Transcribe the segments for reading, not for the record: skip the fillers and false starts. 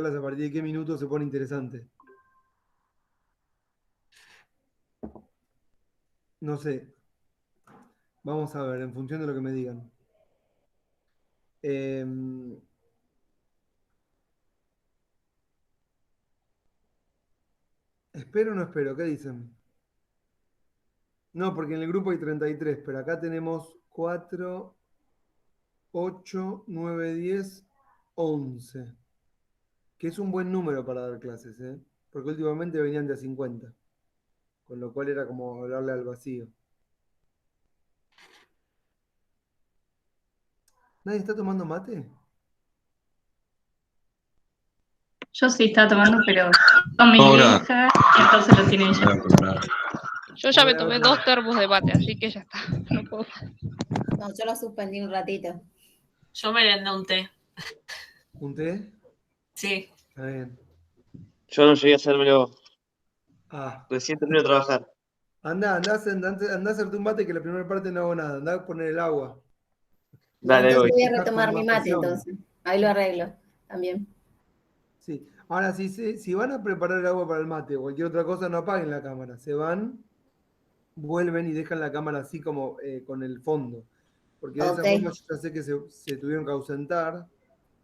a partir de qué minuto se pone interesante. No sé. Vamos a ver, en función de lo que me digan. Eh, ¿Espero o no espero? ¿Qué dicen? No, porque en el grupo hay 33, pero acá tenemos 4, 8, 9, 10, 11, que es un buen número para dar clases, ¿eh? Porque últimamente venían de a 50, con lo cual era como hablarle al vacío. ¿Nadie está tomando mate? Yo sí estaba tomando, pero con mi Ahora, vieja, y entonces lo tiene me ella. voy a comprar. Yo ya me Bueno, tomé 2 termos de mate, así que ya está. No puedo. No, yo lo suspendí un ratito. Yo merendé un té. ¿un té? Sí. Está bien. Yo no llegué a hacérmelo. Ah, Recién termino de trabajar. andá a hacerte un mate que la primera parte no hago nada. Andá a poner el agua. No, Dale, entonces voy. voy a Dejas con retomar mi más mate, presión. entonces. Ahí lo arreglo también. Sí. Ahora, si van a preparar el agua para el mate o cualquier otra cosa, no apaguen la cámara. Se van, vuelven y dejan la cámara así como con el fondo. Porque de Ok. esa forma yo ya sé que se tuvieron que ausentar,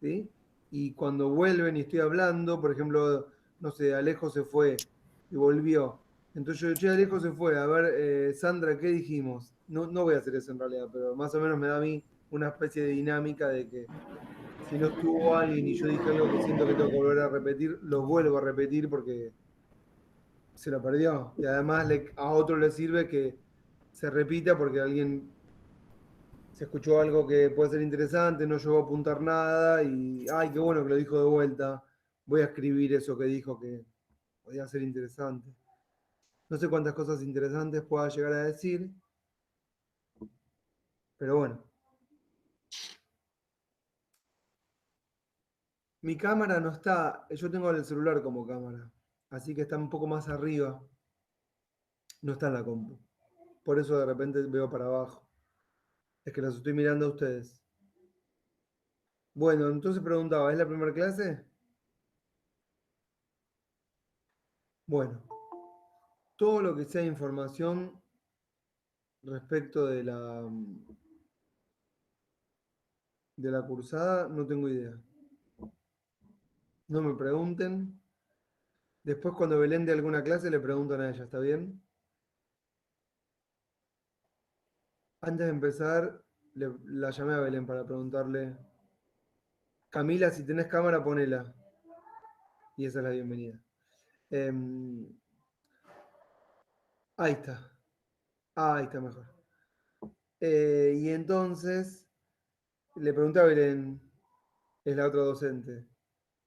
¿sí? Y cuando vuelven y estoy hablando, por ejemplo, no sé, Alejo se fue y volvió. Entonces yo, che, Alejo se fue. A ver, Sandra, ¿qué dijimos? No, no voy a hacer eso en realidad, pero más o menos me da a mí una especie de dinámica de que si no estuvo alguien y yo dije algo que siento que tengo que volver a repetir, lo vuelvo a repetir porque se lo perdió. Y además a otro le sirve que se repita porque alguien se escuchó algo que puede ser interesante, no llegó a apuntar nada y, ay, qué bueno que lo dijo de vuelta. Voy a escribir eso que dijo que podía ser interesante. No sé cuántas cosas interesantes pueda llegar a decir, pero bueno. Mi cámara no está, yo tengo el celular como cámara, así que está un poco más arriba, no está en la compu. Por eso de repente veo para abajo. Es que los estoy mirando a ustedes. Bueno, entonces preguntaba, ¿es la primera clase? Bueno, todo lo que sea información respecto de la cursada, no tengo idea. No me pregunten. Después cuando Belén de alguna clase le preguntan a ella, ¿está bien? Antes de empezar, la llamé a Belén para preguntarle, Camila, si tenés cámara, ponela. Y esa es la bienvenida. Em, ahí está. Ahí está mejor. Y entonces le pregunté a Belén, es la otra docente.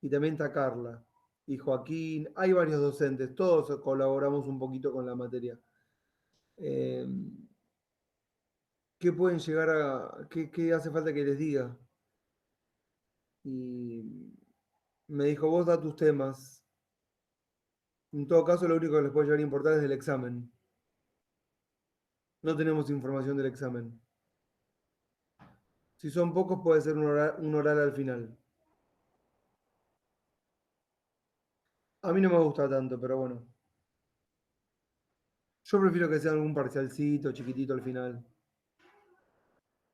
Y también está Carla y Joaquín. Hay varios docentes, todos colaboramos un poquito con la materia. Eh, ¿Qué pueden llegar qué hace falta que les diga? Y me dijo, vos da tus temas. En todo caso, lo único que les puede llegar a importar es el examen. No tenemos información del examen. Si son pocos, puede ser un oral al final. A mí no me gusta tanto, pero bueno. Yo prefiero que sea algún parcialcito, chiquitito al final.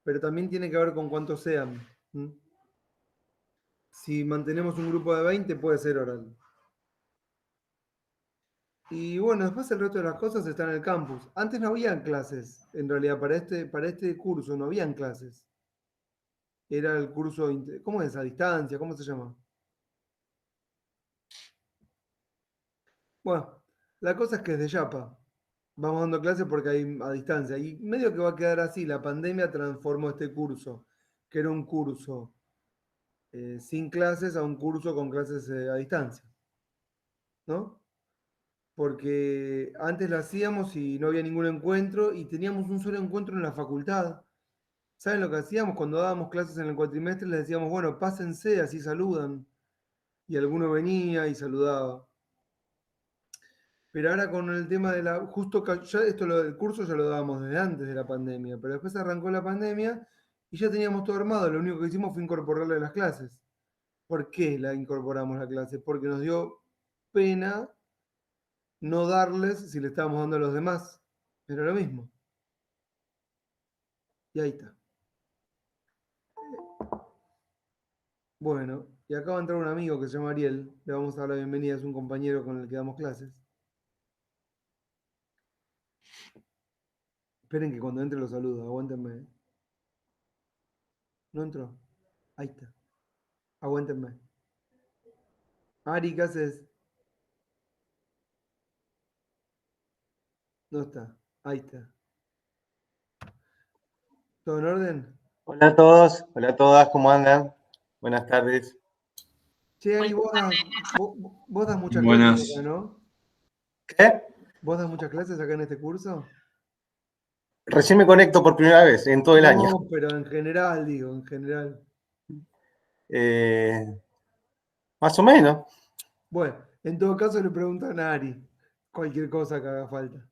Pero también tiene que ver con cuántos sean. ¿Mm? Si mantenemos un grupo de 20, puede ser oral. Y bueno, después el resto de las cosas están en el campus. Antes no habían clases, en realidad, para este curso no habían clases. Era el curso, ¿cómo es? A distancia, ¿cómo se llama? Bueno, la cosa es que es de Yapa. Vamos dando clases porque hay a distancia. Y medio que va a quedar así. La pandemia transformó este curso, que era un curso sin clases, a un curso con clases a distancia. ¿No? Porque antes lo hacíamos y no había ningún encuentro y teníamos un solo encuentro en la facultad. ¿Saben lo que hacíamos? Cuando dábamos clases en el cuatrimestre les decíamos, bueno, pásense, así saludan. Y alguno venía y saludaba. Pero ahora con el tema de la... Justo ya esto lo del curso ya lo dábamos desde antes de la pandemia, pero después arrancó la pandemia y ya teníamos todo armado. Lo único que hicimos fue incorporarle a las clases. ¿Por qué la incorporamos a la clase? Porque nos dio pena no darles si le estábamos dando a los demás. Pero lo mismo. Y ahí está. Bueno, y acá va a entrar un amigo que se llama Ariel. Le vamos a dar la bienvenida, es un compañero con el que damos clases. Esperen que cuando entre los saludo, aguántenme. ¿No entró? Ahí está. Aguántenme. Ari, ¿qué haces? No está. Ahí está. ¿Todo en orden? Hola a todos, hola a todas, ¿cómo andan? Buenas tardes. Che, Ari, vos das muchas Buenas. clases acá, ¿no? ¿Qué? ¿Vos das muchas clases acá en este curso? Recién me conecto por primera vez en todo el año. No, pero en general, digo, en general. Más o menos. Bueno, en todo caso le preguntan a Ari cualquier cosa que haga falta.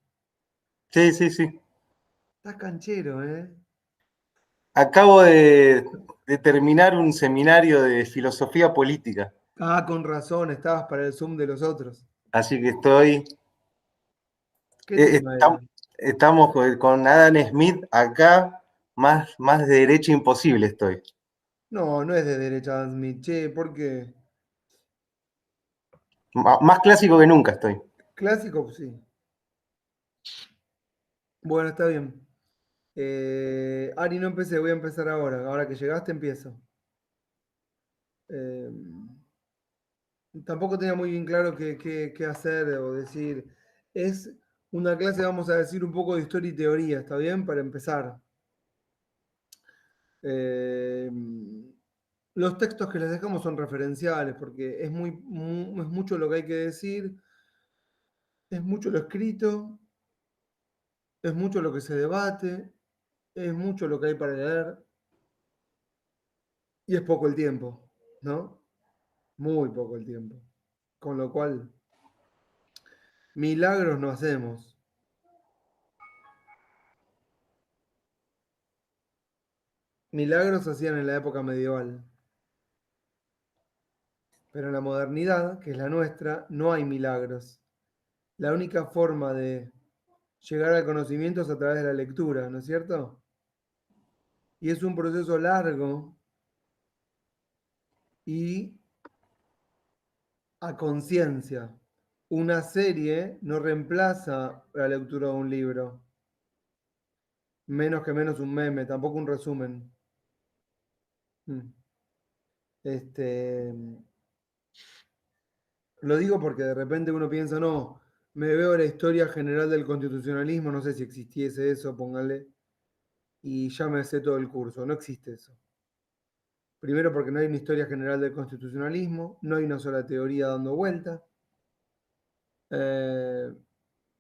Sí, sí, sí. Estás canchero, ¿eh? Acabo de terminar un seminario de filosofía política, Ah, con razón, estabas para el Zoom de los otros. así que estoy. ¿Qué tema era? Estamos con Adam Smith acá, más de derecha imposible estoy. No, no es de derecha Dan Smith. Che, ¿por qué? Más clásico que nunca estoy. Clásico, sí. Bueno, está bien. Ari, no empecé, voy a empezar ahora. Ahora que llegaste, empiezo. Eh, Tampoco tenía muy bien claro qué hacer o decir. Es una clase, vamos a decir, un poco de historia y teoría, ¿está bien? Para empezar. Eh, los textos que les dejamos son referenciales, porque es mucho lo que hay que decir, es mucho lo escrito, es mucho lo que se debate, es mucho lo que hay para leer, y es poco el tiempo, ¿no? Muy poco el tiempo. Con lo cual, milagros no hacemos. Milagros se hacían en la época medieval. Pero en la modernidad, que es la nuestra, no hay milagros. La única forma de llegar al conocimiento es a través de la lectura, ¿no es cierto? Y es un proceso largo y a conciencia. Una serie no reemplaza la lectura de un libro. Menos que menos un meme, tampoco un resumen. Este, lo digo porque de repente uno piensa, no, me veo la historia general del constitucionalismo, no sé si existiese eso, póngale, y ya me sé todo el curso. No existe eso. Primero porque no hay una historia general del constitucionalismo, no hay una sola teoría dando vuelta.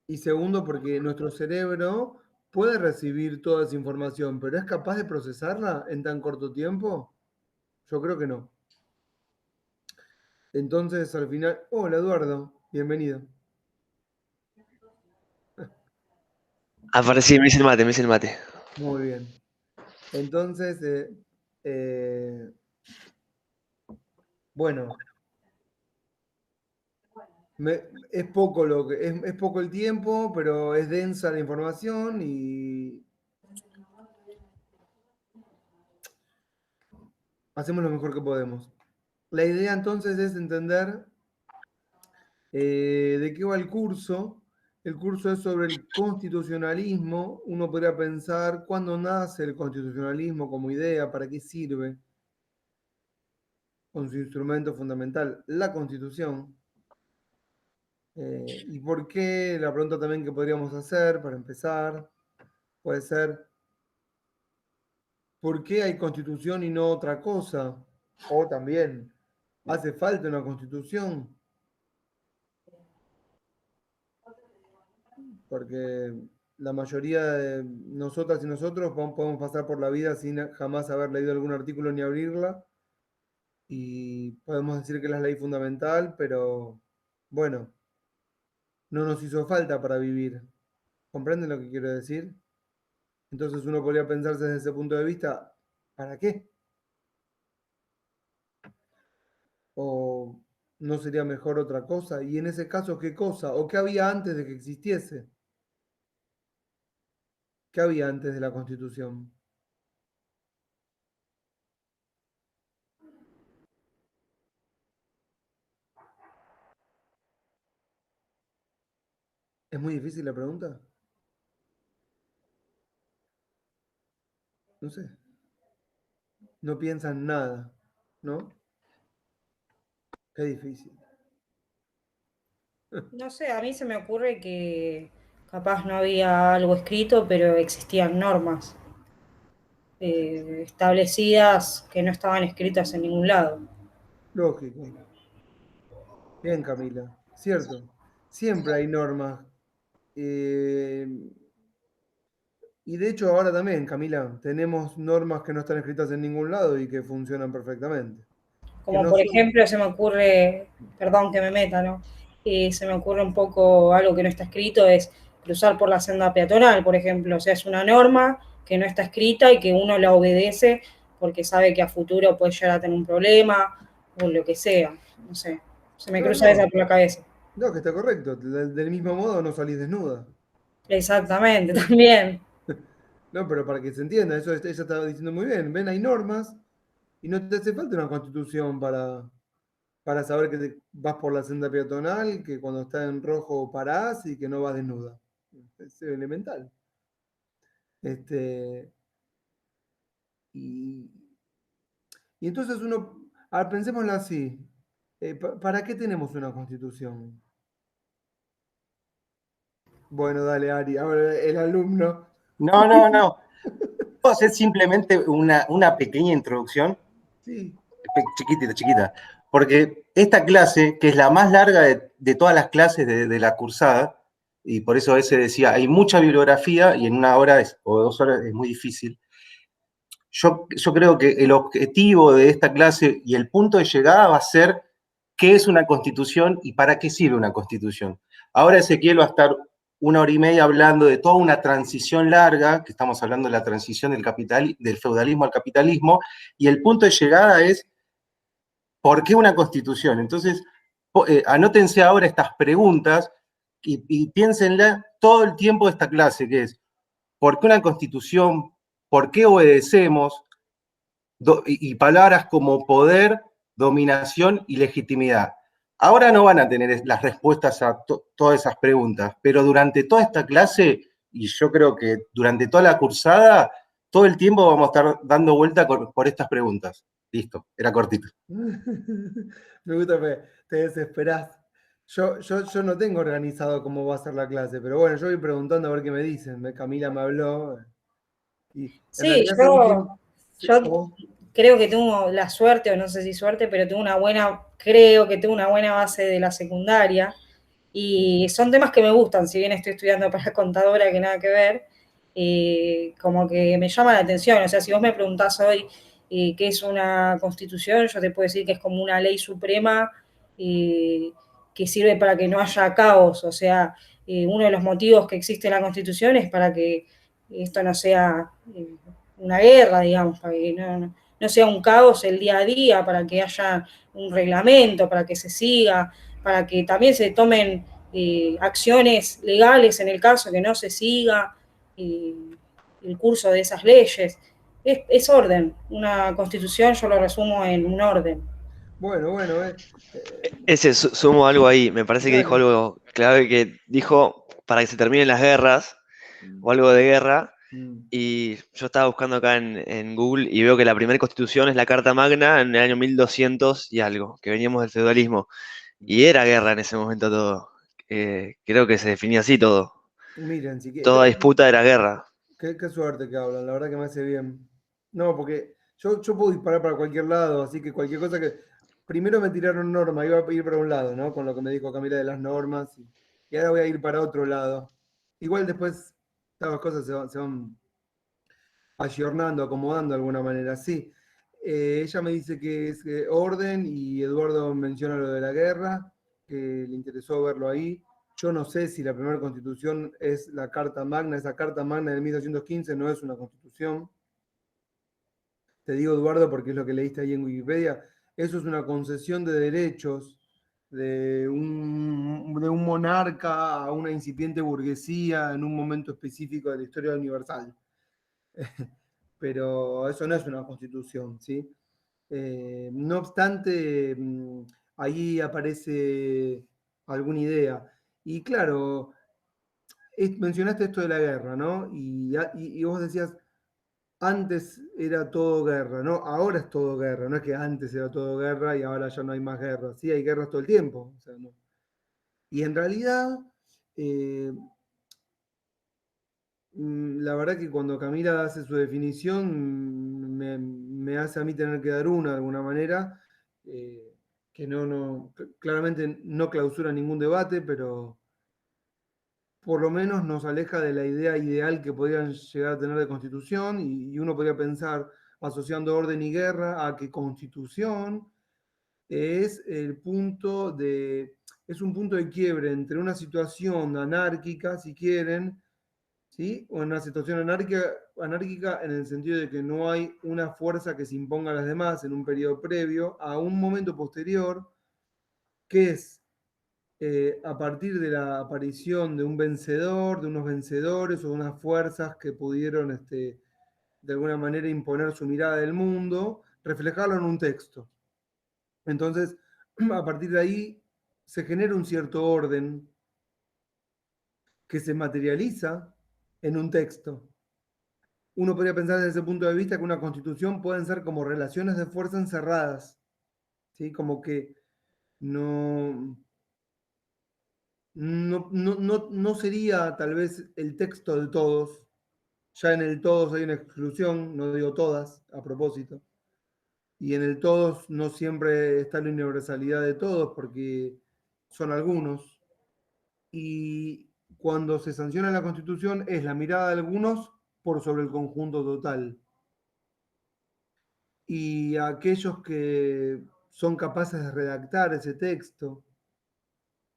Y segundo porque nuestro cerebro puede recibir toda esa información, pero ¿es capaz de procesarla en tan corto tiempo? Yo creo que no. Entonces, al final, hola Eduardo, bienvenido. Aparecí, me hice el mate, me hice el mate. Muy bien. Entonces, bueno, es poco es poco el tiempo, pero es densa la información y hacemos lo mejor que podemos. La idea entonces es entender de qué va el curso. El curso es sobre el constitucionalismo. Uno podría pensar cuándo nace el constitucionalismo como idea, para qué sirve, con su instrumento fundamental, la Constitución. ¿Y por qué? La pregunta también que podríamos hacer para empezar puede ser, ¿por qué hay constitución y no otra cosa? O también, ¿hace falta una constitución? Porque la mayoría de nosotras y nosotros podemos pasar por la vida sin jamás haber leído algún artículo ni abrirla. Y podemos decir que es la ley fundamental, pero bueno, no nos hizo falta para vivir. ¿Comprenden lo que quiero decir? Entonces uno podría pensarse desde ese punto de vista, ¿para qué? ¿O no sería mejor otra cosa? Y en ese caso, ¿qué cosa? ¿O qué había antes de que existiese? ¿Qué había antes de la Constitución? ¿Es muy difícil la pregunta? No sé. No piensan nada, ¿no? Qué difícil. No sé, a mí se me ocurre que capaz no había algo escrito, pero existían normas establecidas que no estaban escritas en ningún lado. Lógico. Bien, Camila. Cierto. Siempre hay normas. eh, y de hecho ahora también, Camila, tenemos normas que no están escritas en ningún lado y que funcionan perfectamente. Que Como no por son... ejemplo se me ocurre, perdón que me meta, ¿no? Se me ocurre un poco algo que no está escrito, es cruzar por la senda peatonal, por ejemplo. O sea, es una norma que no está escrita y que uno la obedece porque sabe que a futuro puede llegar a tener un problema o lo que sea. No sé, se me No, cruza esa no, por la cabeza. no, que está correcto. Del mismo modo no salís desnuda. Exactamente, también. No, pero para que se entienda, eso ella estaba diciendo muy bien. Ven, hay normas y no te hace falta una constitución para saber que vas por la senda peatonal, que cuando está en rojo parás y que no vas desnuda. Es elemental. Este, y, y entonces uno, pensémoslo así, ¿para qué tenemos una constitución? Bueno, dale, Ari, ahora el alumno. No, no, no. Puedo hacer simplemente una pequeña introducción, Sí. chiquitita, chiquita, porque esta clase, que es la más larga de todas las clases de la cursada, y por eso a veces decía, hay mucha bibliografía y en una hora o 2 horas es muy difícil. Yo creo que el objetivo de esta clase y el punto de llegada va a ser qué es una constitución y para qué sirve una constitución. Ahora Ezequiel va a estar 1 hora y media hablando de toda una transición larga, que estamos hablando de la transición del feudalismo al capitalismo, y el punto de llegada es ¿por qué una constitución? Entonces, anótense ahora estas preguntas y piénsenla todo el tiempo de esta clase, que es ¿por qué una constitución? ¿Por qué obedecemos? Y palabras como poder, dominación y legitimidad. Ahora no van a tener las respuestas a todas esas preguntas, pero durante toda esta clase, y yo creo que durante toda la cursada, todo el tiempo vamos a estar dando vuelta por estas preguntas. Listo, era cortito. Me gusta que te desesperás. Yo no tengo organizado cómo va a ser la clase, pero bueno, yo voy preguntando a ver qué me dicen. Camila me habló y en Sí, realidad hace un tiempo... yo ¿Cómo? creo que tengo la suerte, o no sé si suerte, pero creo que tengo una buena base de la secundaria. Y son temas que me gustan, si bien estoy estudiando para contadora, que nada que ver, como que me llama la atención. O sea, si vos me preguntás hoy qué es una constitución, yo te puedo decir que es como una ley suprema que sirve para que no haya caos. O sea, uno de los motivos que existe la constitución es para que esto no sea una guerra, digamos, para que no sea un caos el día a día, para que haya un reglamento, para que se siga, para que también se tomen acciones legales en el caso que no se siga el curso de esas leyes. Es orden. Una constitución yo lo resumo en un orden. Bueno, bueno, Ese, sumo algo ahí. Me parece que dijo dale. algo clave, que dijo para que se terminen las guerras o algo de guerra. Mm. Y yo estaba buscando acá en Google y veo que la primera constitución es la Carta Magna en el año 1200 y algo, que veníamos del feudalismo. Y era guerra en ese momento todo. Creo que se definía así todo. Miren, Toda disputa era guerra. qué suerte que hablan, la verdad que me hace bien. No, porque yo puedo disparar para cualquier lado, así que cualquier cosa que... Primero me tiraron norma, iba a ir para un lado, ¿no? Con lo que me dijo Camila de las normas, y ahora voy a ir para otro lado. Igual después todas las cosas se van ayornando, acomodando de alguna manera, sí. Ella me dice que es orden y Eduardo menciona lo de la guerra, que le interesó verlo ahí. Yo no sé si la primera constitución es la Carta Magna, esa Carta Magna de 1215 no es una constitución. Te digo, Eduardo, porque es lo que leíste ahí en Wikipedia. eso es una concesión de derechos de un monarca a una incipiente burguesía en un momento específico de la historia universal. Pero eso no es una constitución, ¿sí? No obstante, ahí aparece alguna idea. Y claro, mencionaste esto de la guerra, ¿no? Y vos decías, antes era todo guerra, ¿no? Ahora es todo guerra, no es que antes era todo guerra y ahora ya no hay más guerra. Sí, hay guerras todo el tiempo. O sea, no. Y en realidad, eh, la verdad que cuando Camila hace su definición, me hace a mí tener que dar una de alguna manera, que claramente no clausura ningún debate, pero por lo menos nos aleja de la idea ideal que podrían llegar a tener de constitución, y uno podría pensar, asociando orden y guerra, a que constitución es es un punto de quiebre entre una situación anárquica, si quieren, ¿sí? O una situación anárquica en el sentido de que no hay una fuerza que se imponga a las demás en un periodo previo, a un momento posterior, que es a partir de la aparición de un vencedor, de unos vencedores o de unas fuerzas que pudieron de alguna manera imponer su mirada del mundo, reflejarlo en un texto. Entonces, a partir de ahí se genera un cierto orden que se materializa en un texto. Uno podría pensar desde ese punto de vista que una constitución pueden ser como relaciones de fuerza encerradas, ¿sí? Como que no, no sería tal vez el texto de todos. Ya en el todos hay una exclusión, no digo todas, a propósito. Y en el todos no siempre está la universalidad de todos, porque son algunos. Y cuando se sanciona la Constitución es la mirada de algunos por sobre el conjunto total. Y aquellos que son capaces de redactar ese texto,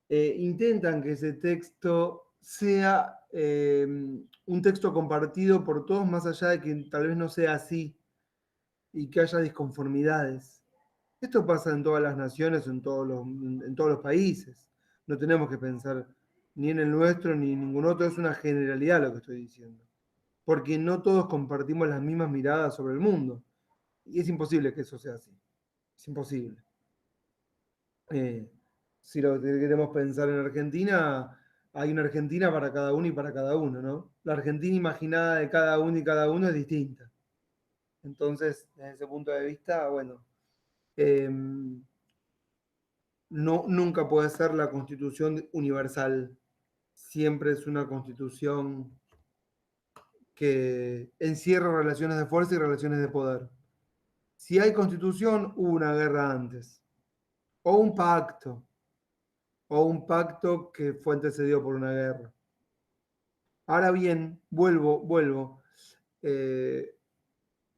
intentan que ese texto sea un texto compartido por todos, más allá de que tal vez no sea así y que haya disconformidades. Esto pasa en todas las naciones, en todos los países. No tenemos que pensar ni en el nuestro ni en ningún otro, es una generalidad lo que estoy diciendo. Porque no todos compartimos las mismas miradas sobre el mundo. Y es imposible que eso sea así. Es imposible. Si lo que queremos pensar en Argentina, hay una Argentina para cada uno y para cada uno, ¿no? La Argentina imaginada de cada uno y cada uno es distinta. Entonces, desde ese punto de vista, bueno, nunca puede ser la constitución universal. Siempre es una constitución que encierra relaciones de fuerza y relaciones de poder. Si hay constitución, hubo una guerra antes, o un pacto que fue antecedido por una guerra. Ahora bien, vuelvo.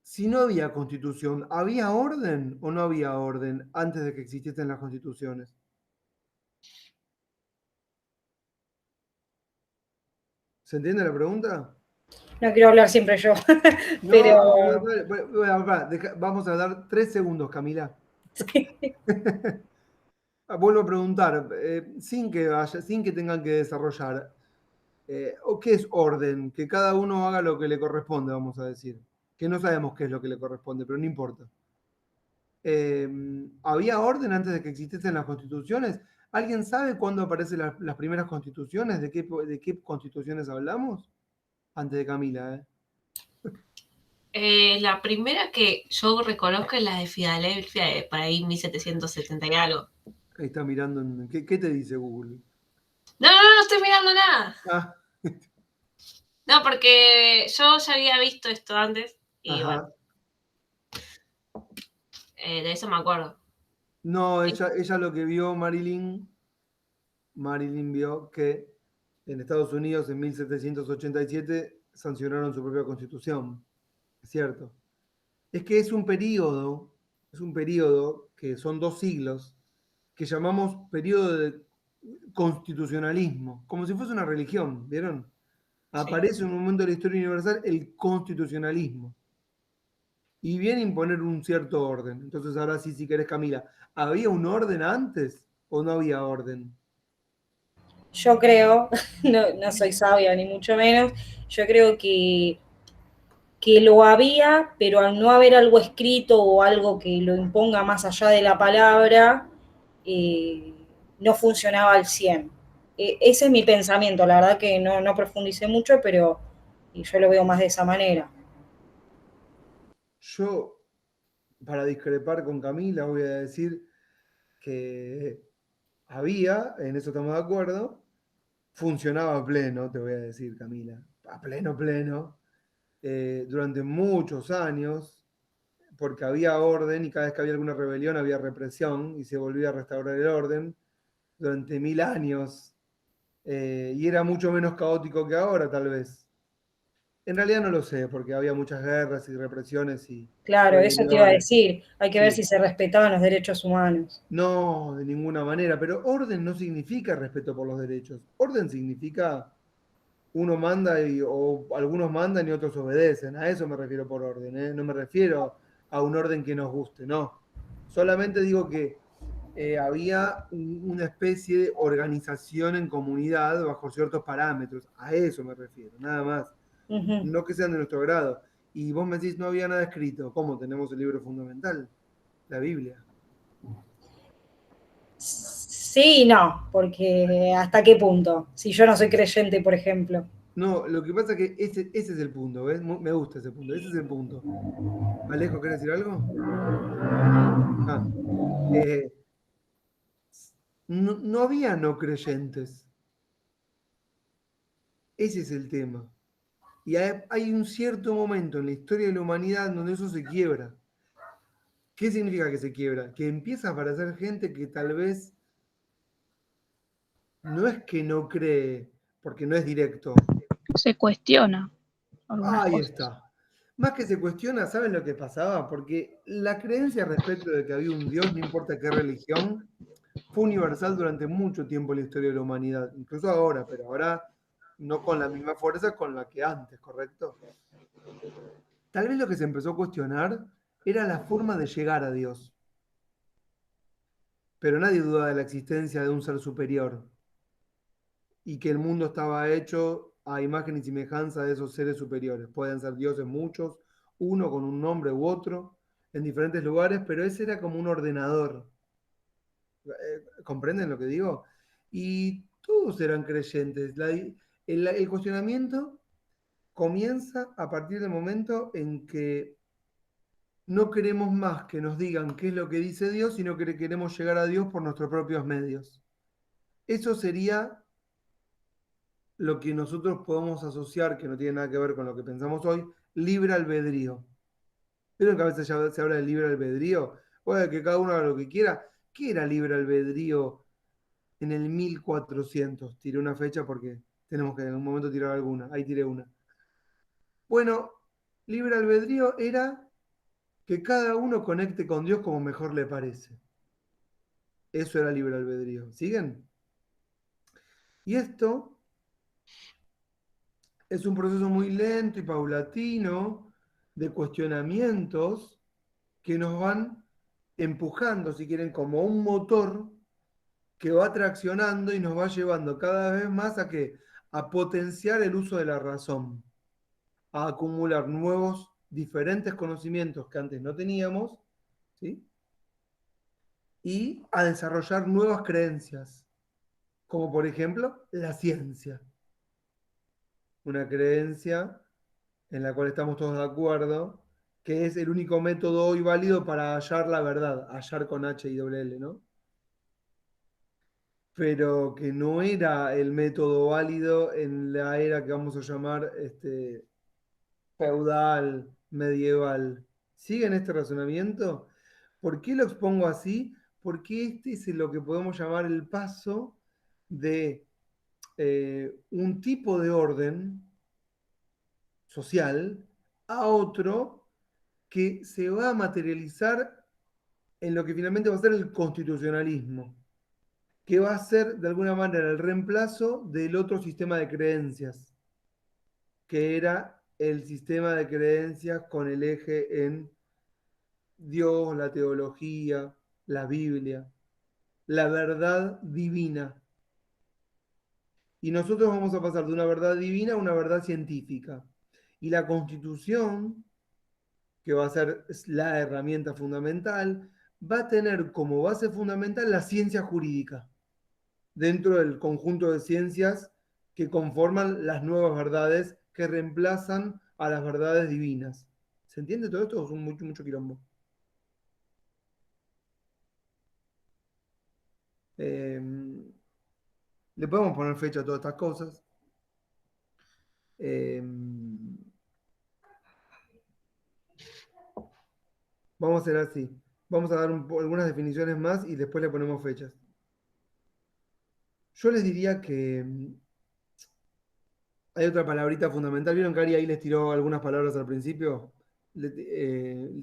Si no había constitución, ¿había orden o no había orden antes de que existiesen las constituciones? ¿Se entiende la pregunta? No quiero hablar siempre yo, No, pero... vamos a dar 3 segundos, Camila. Sí. Vuelvo a preguntar, sin que tengan que desarrollar. ¿O qué es orden? Que cada uno haga lo que le corresponde, vamos a decir. Que no sabemos qué es lo que le corresponde, pero no importa. ¿Había orden antes de que existiesen las constituciones? ¿Alguien sabe cuándo aparecen las primeras constituciones? ¿De qué constituciones hablamos? Antes de Camila, La primera que yo reconozco es la de Filadelfia, de por ahí 1770 y algo. Ahí está mirando. ¿Qué te dice Google? No estoy mirando nada. Ah, No, porque yo ya había visto esto antes y ajá. bueno, de eso me acuerdo. No, ella lo que vio, Marilyn vio que en Estados Unidos en 1787 sancionaron su propia constitución. Es cierto. Es que es un periodo que son 2 siglos, que llamamos periodo de constitucionalismo, como si fuese una religión, ¿vieron? Aparece en un momento de la historia universal el constitucionalismo. y viene a imponer un cierto orden. Entonces ahora sí, si querés, Camila, ¿había un orden antes o no había orden? Yo creo, no soy sabia ni mucho menos, yo creo que lo había, pero al no haber algo escrito o algo que lo imponga más allá de la palabra, no funcionaba al 100. Ese es mi pensamiento, la verdad que no profundicé mucho, pero yo lo veo más de esa manera. Yo, para discrepar con Camila, voy a decir que había, en eso estamos de acuerdo, funcionaba a pleno, te voy a decir, Camila, a pleno, pleno, durante muchos años, porque había orden y cada vez que había alguna rebelión había represión y se volvía a restaurar el orden durante 1000 años, y era mucho menos caótico que ahora, tal vez. En realidad no lo sé, porque había muchas guerras y represiones y Claro, eso te iba a rebeliones. decir, hay que ver si Sí, se respetaban los derechos humanos. no, de ninguna manera, pero orden no significa respeto por los derechos. Orden significa uno manda o algunos mandan y otros obedecen. A eso me refiero por orden, ¿eh? No me refiero a un orden que nos guste, no. Solamente digo que había una especie de organización en comunidad bajo ciertos parámetros. A eso me refiero, nada más. Ujú. No que sean de nuestro grado. Y vos me decís, no había nada escrito. ¿Cómo? Tenemos el libro fundamental, la Biblia. Sí y no, porque ¿hasta qué punto? Si yo no soy creyente, por ejemplo. No, lo que pasa es que ese es el punto, ¿ves? Me gusta ese punto, ese es el punto. Alejo, ¿querés decir algo? Ah, eh, no había no creyentes. Ese es el tema. Y hay un cierto momento en la historia de la humanidad donde eso se quiebra. ¿Qué significa que se quiebra? Que empieza a aparecer gente que tal vez no es que no cree, porque no es directo. Se cuestiona algunas Ahí cosas. está. Más que se cuestiona, ¿saben lo que pasaba? Porque la creencia respecto de que había un Dios, no importa qué religión, fue universal durante mucho tiempo en la historia de la humanidad, incluso ahora, pero ahora no con la misma fuerza con la que antes, ¿correcto? Tal vez lo que se empezó a cuestionar era la forma de llegar a Dios, pero nadie duda de la existencia de un ser superior y que el mundo estaba hecho a imagen y semejanza de esos seres superiores. Pueden ser dioses muchos, uno con un nombre u otro, en diferentes lugares, pero ese era como un ordenador. ¿Comprenden lo que digo? Y todos eran creyentes. El cuestionamiento comienza a partir del momento en que no queremos más que nos digan qué es lo que dice Dios, sino que queremos llegar a Dios por nuestros propios medios. Eso sería lo que nosotros podemos asociar, que no tiene nada que ver con lo que pensamos hoy, libre albedrío. ¿Vieron que a veces ya se habla de libre albedrío? Bueno, que cada uno haga lo que quiera. ¿Qué era libre albedrío en el 1400? Tiré una fecha porque tenemos que en un momento tirar alguna. Ahí tiré una. Bueno, libre albedrío era que cada uno conecte con Dios como mejor le parece. Eso era libre albedrío. ¿Siguen? Y esto es un proceso muy lento y paulatino de cuestionamientos que nos van empujando, si quieren, como un motor que va traccionando y nos va llevando cada vez más a que a potenciar el uso de la razón, a acumular nuevos, diferentes conocimientos que antes no teníamos, ¿sí? Y a desarrollar nuevas creencias, como por ejemplo la ciencia. Una creencia en la cual estamos todos de acuerdo, que es el único método hoy válido para hallar la verdad, hallar con H y doble L, ¿no? Pero que no era el método válido en la era que vamos a llamar feudal, medieval. ¿Siguen este razonamiento? ¿Por qué lo expongo así? Porque este es lo que podemos llamar el paso de un tipo de orden social a otro que se va a materializar en lo que finalmente va a ser el constitucionalismo, que va a ser de alguna manera el reemplazo del otro sistema de creencias, que era el sistema de creencias con el eje en Dios, la teología, la Biblia, la verdad divina. Y nosotros vamos a pasar de una verdad divina a una verdad científica. Y la Constitución, que va a ser la herramienta fundamental, va a tener como base fundamental la ciencia jurídica, dentro del conjunto de ciencias que conforman las nuevas verdades que reemplazan a las verdades divinas. ¿Se entiende todo esto? Es un mucho quilombo. Le podemos poner fecha a todas estas cosas. Vamos a hacer así. Vamos a dar algunas definiciones más y después le ponemos fechas. Yo les diría que hay otra palabrita fundamental. ¿Vieron que Ari ahí les tiró algunas palabras al principio?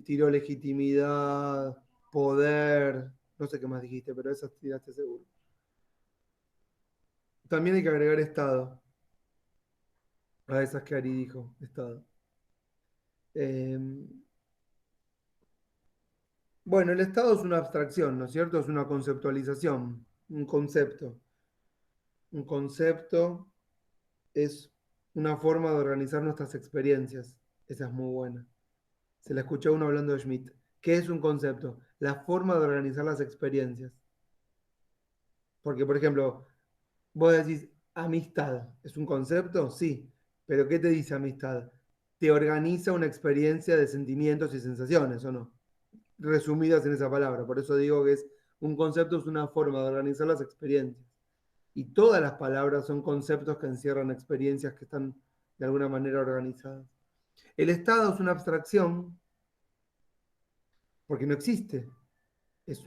Tiró legitimidad, poder, no sé qué más dijiste, pero esas tiraste seguro. También hay que agregar Estado. A esas que Ari dijo, Estado. Bueno, el Estado es una abstracción, ¿no es cierto? Es una conceptualización, un concepto. Un concepto es una forma de organizar nuestras experiencias. Esa es muy buena. Se la escuché a uno hablando de Schmitt. ¿Qué es un concepto? La forma de organizar las experiencias. Porque, por ejemplo, vos decís, amistad, ¿es un concepto? Sí. Pero ¿qué te dice amistad? Te organiza una experiencia de sentimientos y sensaciones, ¿o no? Resumidas en esa palabra. Por eso digo que un concepto es una forma de organizar las experiencias. Y todas las palabras son conceptos que encierran experiencias que están de alguna manera organizadas. El Estado es una abstracción porque no existe. Es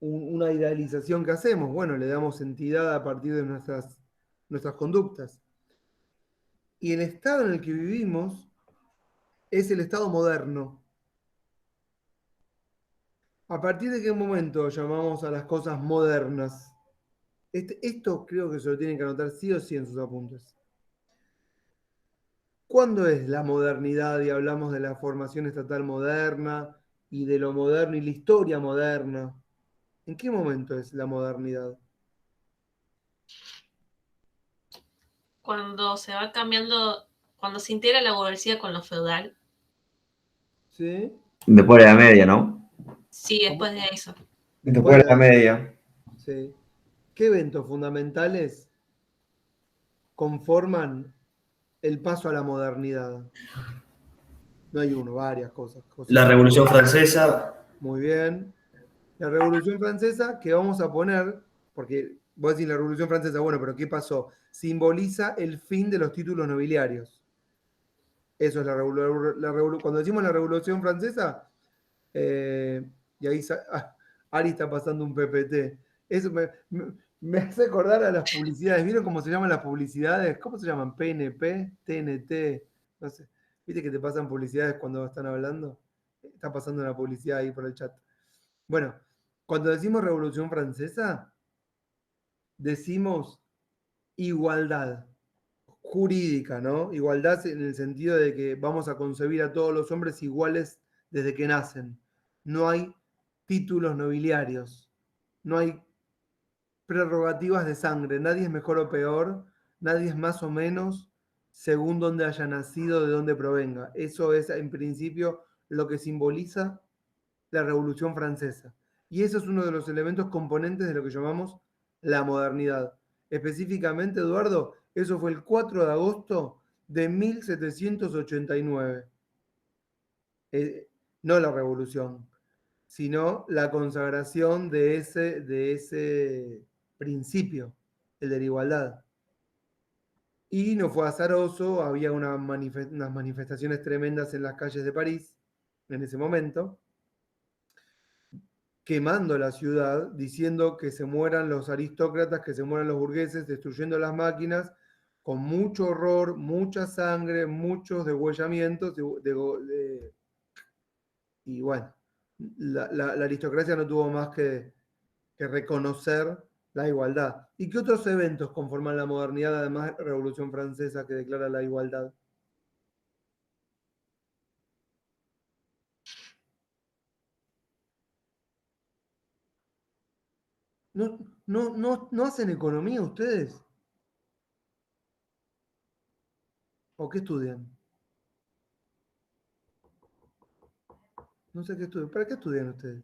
una idealización que hacemos. Bueno, le damos entidad a partir de nuestras conductas. Y el Estado en el que vivimos es el Estado moderno. ¿A partir de qué momento llamamos a las cosas modernas? Esto creo que se lo tienen que anotar sí o sí en sus apuntes. ¿Cuándo es la modernidad y hablamos de la formación estatal moderna y de lo moderno y la historia moderna? ¿En qué momento es la modernidad? Cuando se va cambiando, cuando se integra la burguesía con lo feudal. ¿Sí? Después de la media, ¿no? Sí, después de eso. Después de la media. Sí. ¿Qué eventos fundamentales conforman el paso a la modernidad? No hay uno, varias cosas. La Revolución Francesa. Muy bien. La Revolución Francesa, que vamos a poner, porque vos decís la Revolución Francesa, bueno, pero ¿qué pasó? Simboliza el fin de los títulos nobiliarios. Eso es la revolución. Cuando decimos la Revolución Francesa, y ahí Ari está pasando un PPT. Eso me hace acordar a las publicidades. ¿Vieron cómo se llaman las publicidades? ¿Cómo se llaman? PNP, TNT, no sé. ¿Viste que te pasan publicidades cuando están hablando? Está pasando una publicidad ahí por el chat. Bueno, cuando decimos Revolución Francesa, decimos igualdad jurídica, ¿no? Igualdad en el sentido de que vamos a concebir a todos los hombres iguales desde que nacen. No hay títulos nobiliarios, no hay prerrogativas de sangre, nadie es mejor o peor, nadie es más o menos según dónde haya nacido, de dónde provenga. Eso es en principio lo que simboliza la Revolución Francesa. Y eso es uno de los elementos componentes de lo que llamamos la modernidad. Específicamente, Eduardo, eso fue el 4 de agosto de 1789. No la revolución, sino la consagración de ese principio, el de la igualdad. Y no fue azaroso, había unas manifestaciones tremendas en las calles de París en ese momento, quemando la ciudad, diciendo que se mueran los aristócratas, que se mueran los burgueses, destruyendo las máquinas, con mucho horror, mucha sangre, muchos degüellamientos, y bueno, la aristocracia no tuvo más que reconocer la igualdad. ¿Y qué otros eventos conforman la modernidad, además de la Revolución Francesa que declara la igualdad? ¿No hacen economía ustedes? ¿O qué estudian? No sé qué estudian. ¿Para qué estudian ustedes?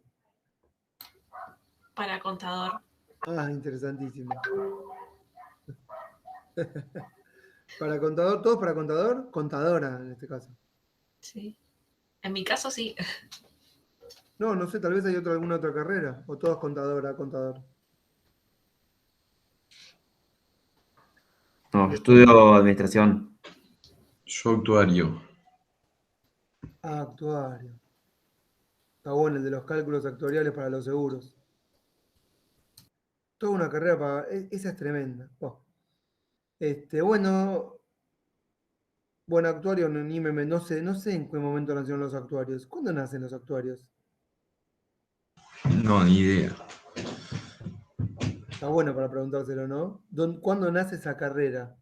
Para contador. Ah, interesantísimo. ¿Para contador? ¿Todos para contador? Contadora, en este caso. Sí. En mi caso sí. No, no sé, tal vez hay alguna otra carrera. O todos contadora, contador. No, yo estudio administración. Yo actuario. Ah, actuario. Está bueno el de los cálculos actuariales para los seguros. Toda una carrera para. Esa es tremenda. Oh. Bueno, actuario, no sé en qué momento nacieron los actuarios. ¿Cuándo nacen los actuarios? No, ni idea. Está bueno para preguntárselo, ¿no? ¿Cuándo nace esa carrera?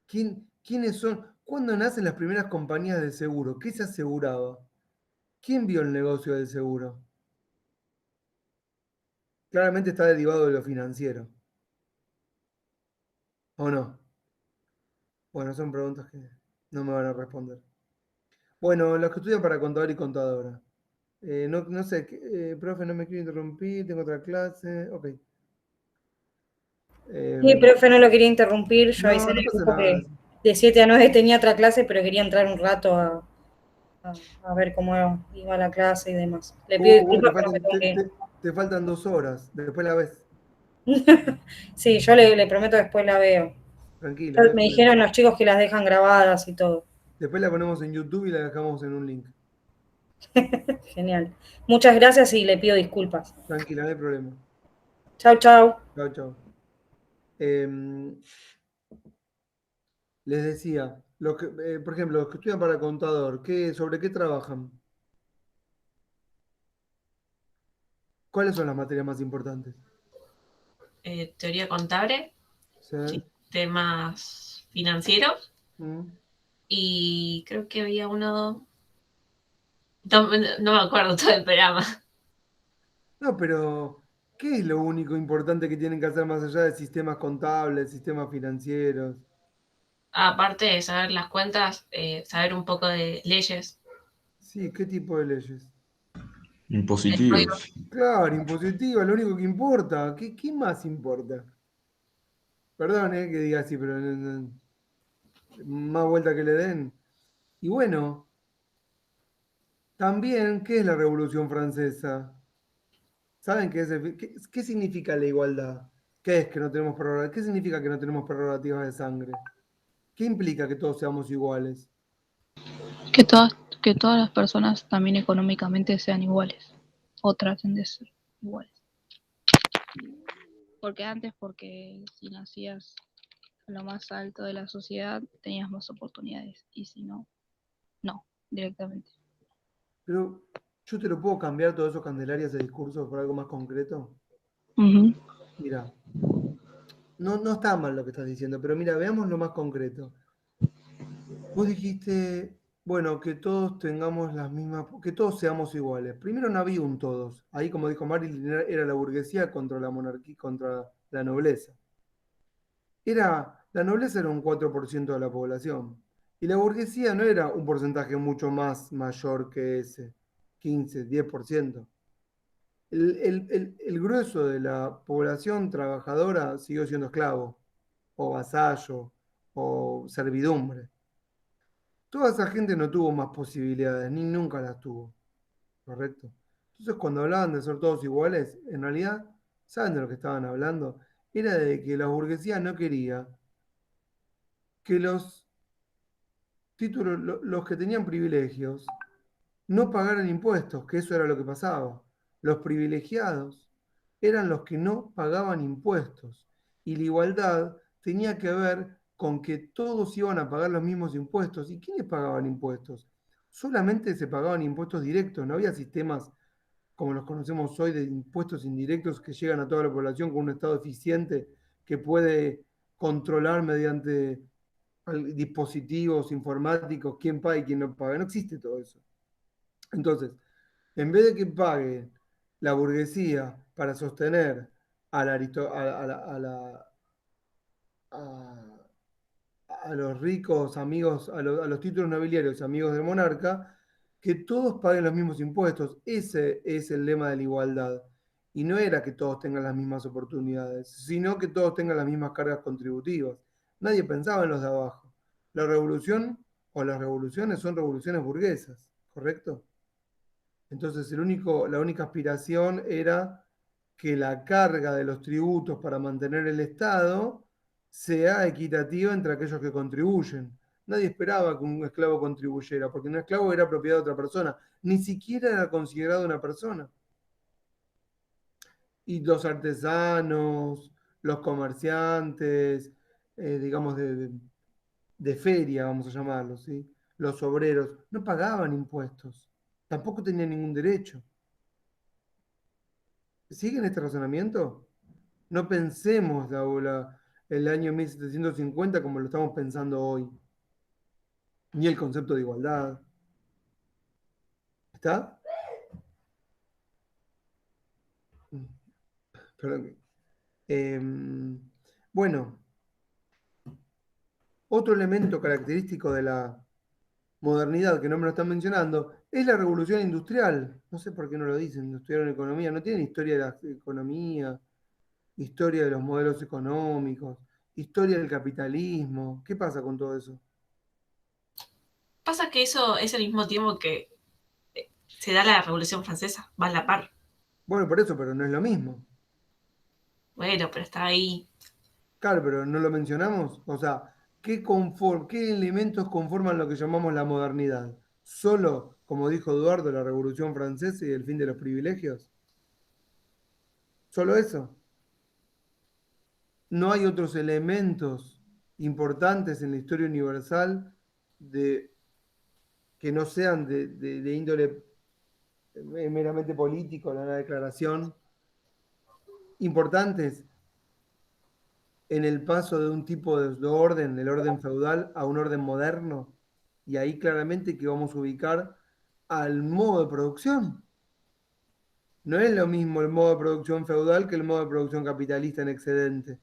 ¿Quiénes son? ¿Cuándo nacen las primeras compañías de seguro? ¿Qué se aseguraba? ¿Quién vio el negocio del seguro? Claramente está derivado de lo financiero. ¿O no? Bueno, son preguntas que no me van a responder. Bueno, los que estudian para contador y contadora. No sé, profe, no me quiero interrumpir, tengo otra clase. Ok. Sí, profe, no lo quería interrumpir. Yo avisé en No el pasa grupo nada. que de 7 a 9 tenía otra clase, pero quería entrar un rato a ver cómo iba la clase y demás. Le pido disculpas, pero me tengo que ir. Te faltan 2 horas. Después la ves. Sí, yo le prometo después la veo. Tranquila, no hay Me problema. dijeron los chicos que las dejan grabadas y todo. Después la ponemos en YouTube y la dejamos en un link. Genial. Muchas gracias y le pido disculpas. Tranquila, no hay problema. Chau, chau. Chao, chao. Les decía, por ejemplo, los que estudian para contador, ¿sobre qué trabajan? ¿Cuáles son las materias más importantes? Teoría contable, ¿Sí? sistemas financieros ¿Mm? y creo que había uno. No me acuerdo todo el programa. No, pero ¿qué es lo único importante que tienen que hacer más allá de sistemas contables, sistemas financieros? Aparte de saber las cuentas, saber un poco de leyes. Sí, ¿qué tipo de leyes? El código. Impositivos. Claro, impositiva, lo único que importa. ¿Qué más importa? Perdón, que diga así, pero más vuelta que le den. Y bueno, también, ¿qué es la Revolución Francesa? ¿Saben qué significa la igualdad? ¿Qué es que no tenemos prerrogativas? ¿Qué significa que no tenemos prerrogativas de sangre? ¿Qué implica que todos seamos iguales? Que todas las personas también económicamente sean iguales o traten de ser iguales. Porque si nacías a lo más alto de la sociedad tenías más oportunidades y si no, no, directamente. Pero yo te lo puedo cambiar todos esos candelarios de discursos por algo más concreto. Uh-huh. Mira, no está mal lo que estás diciendo, pero mira, veamos lo más concreto. Vos dijiste, bueno, que todos tengamos las mismas, que todos seamos iguales. Primero no había un todos. Ahí, como dijo Marilyn, era la burguesía contra la monarquía, contra la nobleza. La nobleza era un 4% de la población. Y la burguesía no era un porcentaje mucho más mayor que ese, 15, 10%. El grueso de la población trabajadora siguió siendo esclavo, o vasallo, o servidumbre. Toda esa gente no tuvo más posibilidades, ni nunca las tuvo, ¿correcto? Entonces, cuando hablaban de ser todos iguales, en realidad, ¿saben de lo que estaban hablando? Era de que la burguesía no quería que los títulos, los que tenían privilegios, no pagaran impuestos, que eso era lo que pasaba. Los privilegiados eran los que no pagaban impuestos. Y la igualdad tenía que ver con que todos iban a pagar los mismos impuestos. ¿Y quiénes pagaban impuestos? Solamente se pagaban impuestos directos, no había sistemas como los conocemos hoy de impuestos indirectos que llegan a toda la población con un Estado eficiente que puede controlar mediante dispositivos informáticos quién paga y quién no paga. No existe todo eso. Entonces, en vez de que pague la burguesía para sostener a, la, aristo- a la- a- a los ricos amigos, a los títulos nobiliarios amigos del monarca, que todos paguen los mismos impuestos. Ese es el lema de la igualdad. Y no era que todos tengan las mismas oportunidades, sino que todos tengan las mismas cargas contributivas. Nadie pensaba en los de abajo. La revolución o las revoluciones son revoluciones burguesas, ¿correcto? Entonces la única aspiración era que la carga de los tributos para mantener el Estado sea equitativa entre aquellos que contribuyen. Nadie esperaba que un esclavo contribuyera, porque un esclavo era propiedad de otra persona, ni siquiera era considerado una persona. Y los artesanos, los comerciantes, digamos, de feria, vamos a llamarlos, ¿sí? Los obreros, no pagaban impuestos, tampoco tenían ningún derecho. ¿Siguen este razonamiento? No pensemos el año 1750 como lo estamos pensando hoy, ni el concepto de igualdad. ¿Está? Perdón. Bueno, otro elemento característico de la modernidad que no me lo están mencionando es la revolución industrial. No sé por qué no lo dicen, estudiaron economía, no tienen historia de la economía, historia de los modelos económicos, historia del capitalismo. ¿Qué pasa con todo eso? Pasa que eso es al mismo tiempo que se da la Revolución Francesa, va a la par. Bueno, por eso, pero no es lo mismo. Bueno, pero está ahí. Claro, pero no lo mencionamos. O sea, ¿qué elementos conforman lo que llamamos la modernidad? ¿Solo, como dijo Eduardo, la Revolución Francesa y el fin de los privilegios? ¿Solo eso? ¿No hay otros elementos importantes en la historia universal de, que no sean de índole meramente político, la declaración, importantes en el paso de un tipo de orden, el orden feudal, a un orden moderno? Y ahí claramente que vamos a ubicar al modo de producción. No es lo mismo el modo de producción feudal que el modo de producción capitalista en excedente,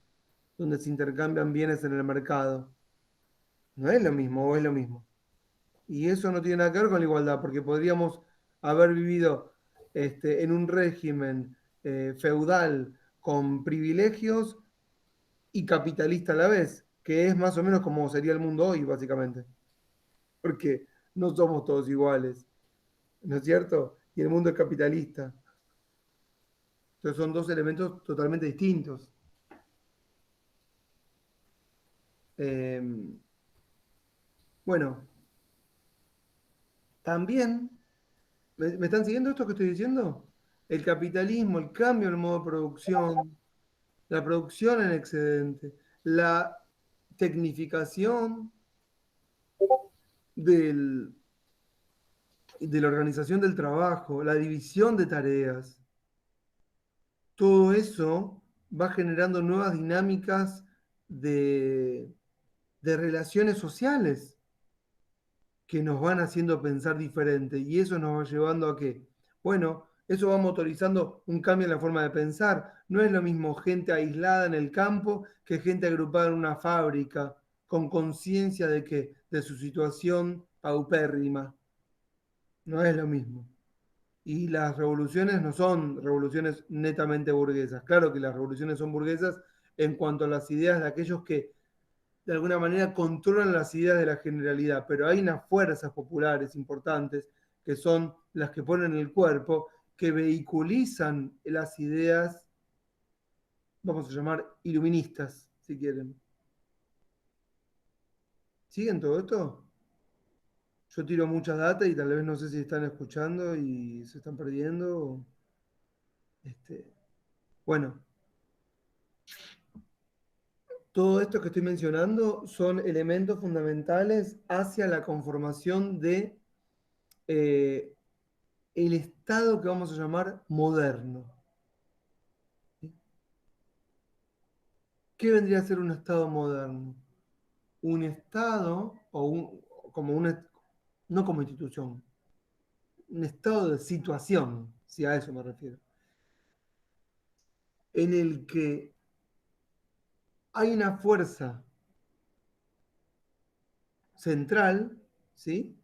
donde se intercambian bienes en el mercado. No es lo mismo, o es lo mismo. Y eso no tiene nada que ver con la igualdad, porque podríamos haber vivido en un régimen feudal con privilegios y capitalista a la vez, que es más o menos como sería el mundo hoy, básicamente. Porque no somos todos iguales, ¿no es cierto? Y el mundo es capitalista. Entonces son dos elementos totalmente distintos. Eh, bueno, también, ¿me están siguiendo esto que estoy diciendo? El capitalismo, el cambio en el modo de producción, la producción en excedente, la tecnificación del, de la organización del trabajo, la división de tareas, todo eso va generando nuevas dinámicas de, de relaciones sociales que nos van haciendo pensar diferente y eso nos va llevando a que, bueno, eso va motorizando un cambio en la forma de pensar. No es lo mismo gente aislada en el campo que gente agrupada en una fábrica con conciencia de su situación paupérrima. No es lo mismo. Y las revoluciones no son revoluciones netamente burguesas. Claro que las revoluciones son burguesas en cuanto a las ideas de aquellos que de alguna manera controlan las ideas de la generalidad, pero hay unas fuerzas populares importantes que son las que ponen el cuerpo, que vehiculizan las ideas, vamos a llamar iluministas, si quieren. ¿Siguen todo esto? Yo tiro mucha data y tal vez no sé si están escuchando y se están perdiendo. Este, bueno, todo esto que estoy mencionando son elementos fundamentales hacia la conformación de eh, el estado que vamos a llamar moderno. ¿Qué vendría a ser un estado moderno? Un estado, como no como institución, un estado de situación, si a eso me refiero. en el que hay una fuerza central, ¿sí?,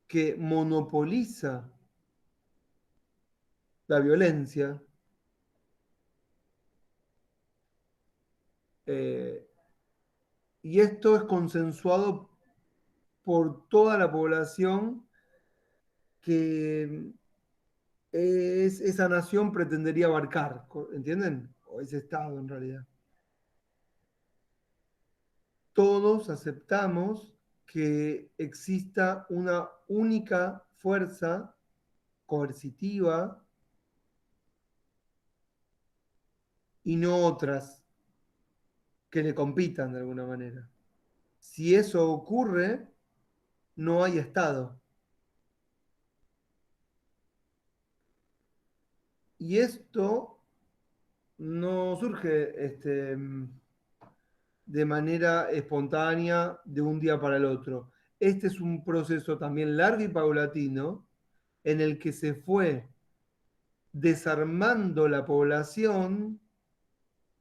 que monopoliza la violencia, y esto es consensuado por toda la población que esa nación pretendería abarcar, ¿entienden? O ese Estado en realidad. Todos aceptamos que exista una única fuerza coercitiva y no otras que le compitan de alguna manera. Si eso ocurre, no hay Estado. Y esto no surge de manera espontánea de un día para el otro. Este es un proceso también largo y paulatino en el que se fue desarmando la población,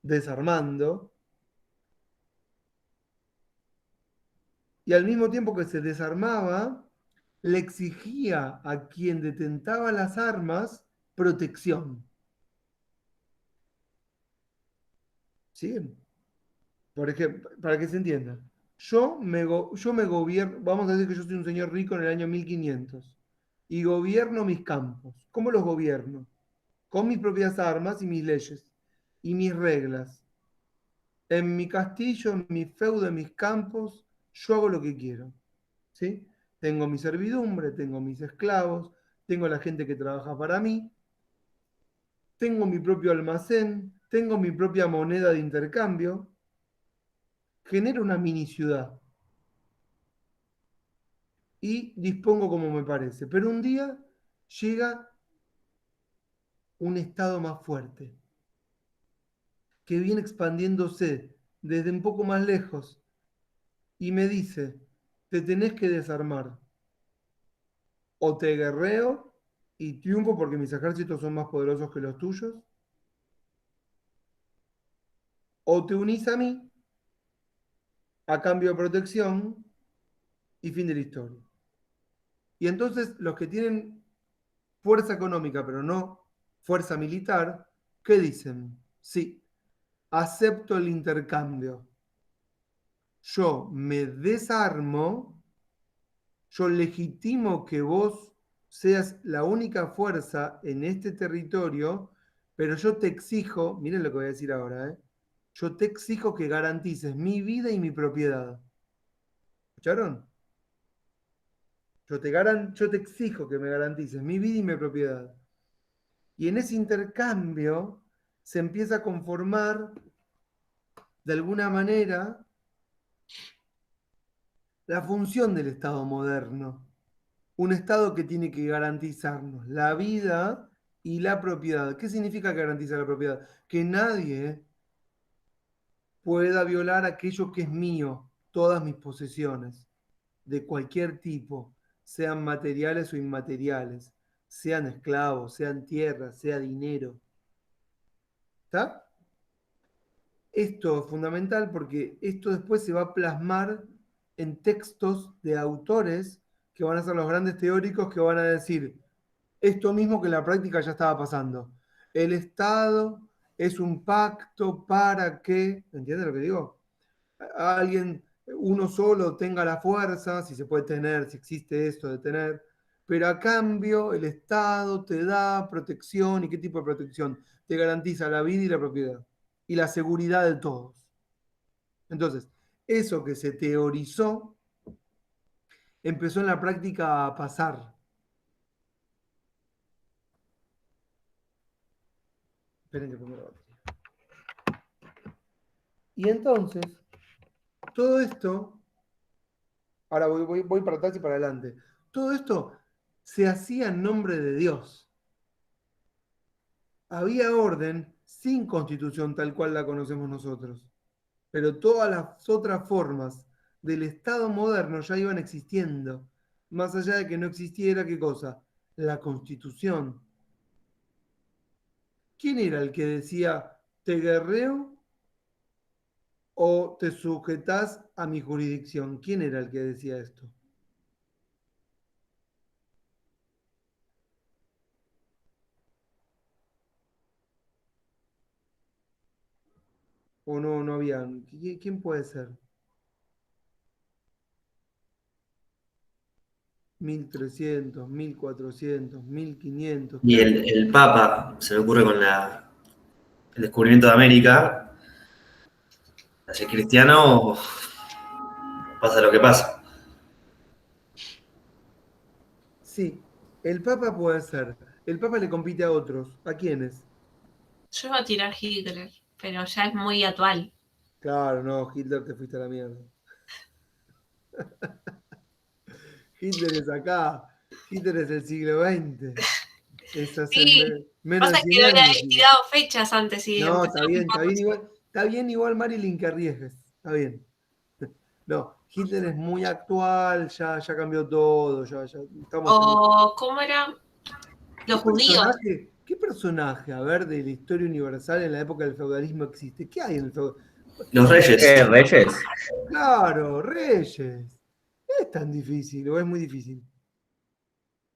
desarmando, y al mismo tiempo que se desarmaba, le exigía a quien detentaba las armas protección. ¿Sí? Por ejemplo, para que se entienda, yo me gobierno, vamos a decir que yo soy un señor rico en el año 1500 y gobierno mis campos. ¿Cómo los gobierno? Con mis propias armas y mis leyes y mis reglas. En mi castillo, en mi feudo, en mis campos, yo hago lo que quiero. ¿Sí? Tengo mi servidumbre, tengo mis esclavos, tengo la gente que trabaja para mí, tengo mi propio almacén, tengo mi propia moneda de intercambio, genero una mini ciudad y dispongo como me parece. Pero un día llega un estado más fuerte, que viene expandiéndose desde un poco más lejos y me dice, te tenés que desarmar. O te guerreo y triunfo porque mis ejércitos son más poderosos que los tuyos, o te unís a mí a cambio de protección y fin de la historia. Y entonces los que tienen fuerza económica pero no fuerza militar, ¿qué dicen? Sí, acepto el intercambio. Yo me desarmo, yo legitimo que vos seas la única fuerza en este territorio, pero yo te exijo, miren lo que voy a decir ahora, yo te exijo que garantices mi vida y mi propiedad. ¿Escucharon? Yo te exijo que me garantices mi vida y mi propiedad. Y en ese intercambio se empieza a conformar de alguna manera la función del Estado moderno. Un Estado que tiene que garantizarnos la vida y la propiedad. ¿Qué significa garantizar la propiedad? Que nadie pueda violar aquello que es mío, todas mis posesiones, de cualquier tipo, sean materiales o inmateriales, sean esclavos, sean tierras, sea dinero. ¿Está? Esto es fundamental porque esto después se va a plasmar en textos de autores que van a ser los grandes teóricos que van a decir esto mismo que en la práctica ya estaba pasando. El Estado es un pacto para que, ¿entiendes lo que digo? Alguien, uno solo tenga la fuerza, si se puede tener, si existe esto de tener, pero a cambio el Estado te da protección. ¿Y qué tipo de protección? Te garantiza la vida y la propiedad y la seguridad de todos. Entonces, eso que se teorizó empezó en la práctica a pasar. Esperen que pongo la batería. Y entonces, todo esto, ahora voy para atrás y para adelante, todo esto se hacía en nombre de Dios. Había orden sin constitución tal cual la conocemos nosotros, pero todas las otras formas del Estado moderno ya iban existiendo, más allá de que no existiera, ¿qué cosa? La constitución. ¿quién era el que decía, te guerreo o te sujetás a mi jurisdicción? ¿Quién era el que decía esto? ¿O no había? ¿Quién puede ser? 1300, 1400, 1500. Y el Papa, se me ocurre con el descubrimiento de América, si es cristiano, pasa lo que pasa. Sí, el Papa puede ser. El Papa le compite a otros. ¿A quiénes? Yo iba a tirar Hitler, pero ya es muy actual. Claro, no, Hitler te fuiste a la mierda. Hitler es acá. Hitler es el siglo XX. Es hace Sí, menos de pasa que 100 no le años. había tirado fechas antes y No, empezaron muy pocos. está bien igual Marilyn que arriesgues. Está bien. No, Hitler es muy actual, ya cambió todo, ya estamos en... O, ¿cómo era? Los judíos. ¿Qué personaje, a ver, de la historia universal en la época del feudalismo existe? ¿Qué hay en el feudalismo? Los reyes. ¿Reyes? Claro, reyes. Es tan difícil, o es muy difícil.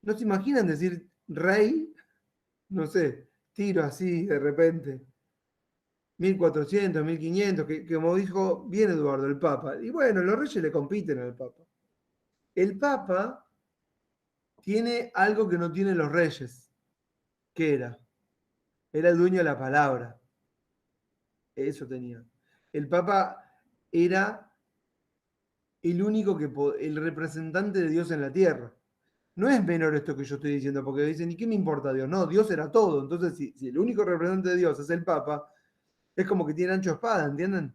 ¿No se imaginan decir rey? No sé, tiro así de repente. 1400, 1500, que como dijo bien Eduardo, el Papa. Y bueno, los reyes le compiten al Papa. El Papa tiene algo que no tienen los reyes. ¿Qué era? Era el dueño de la palabra. Eso tenía. El Papa era el único el representante de Dios en la tierra. No es menor esto que yo estoy diciendo, porque dicen, ¿y qué me importa Dios? No, Dios era todo. Entonces, si el único representante de Dios es el Papa, es como que tiene ancho de espada, ¿entienden?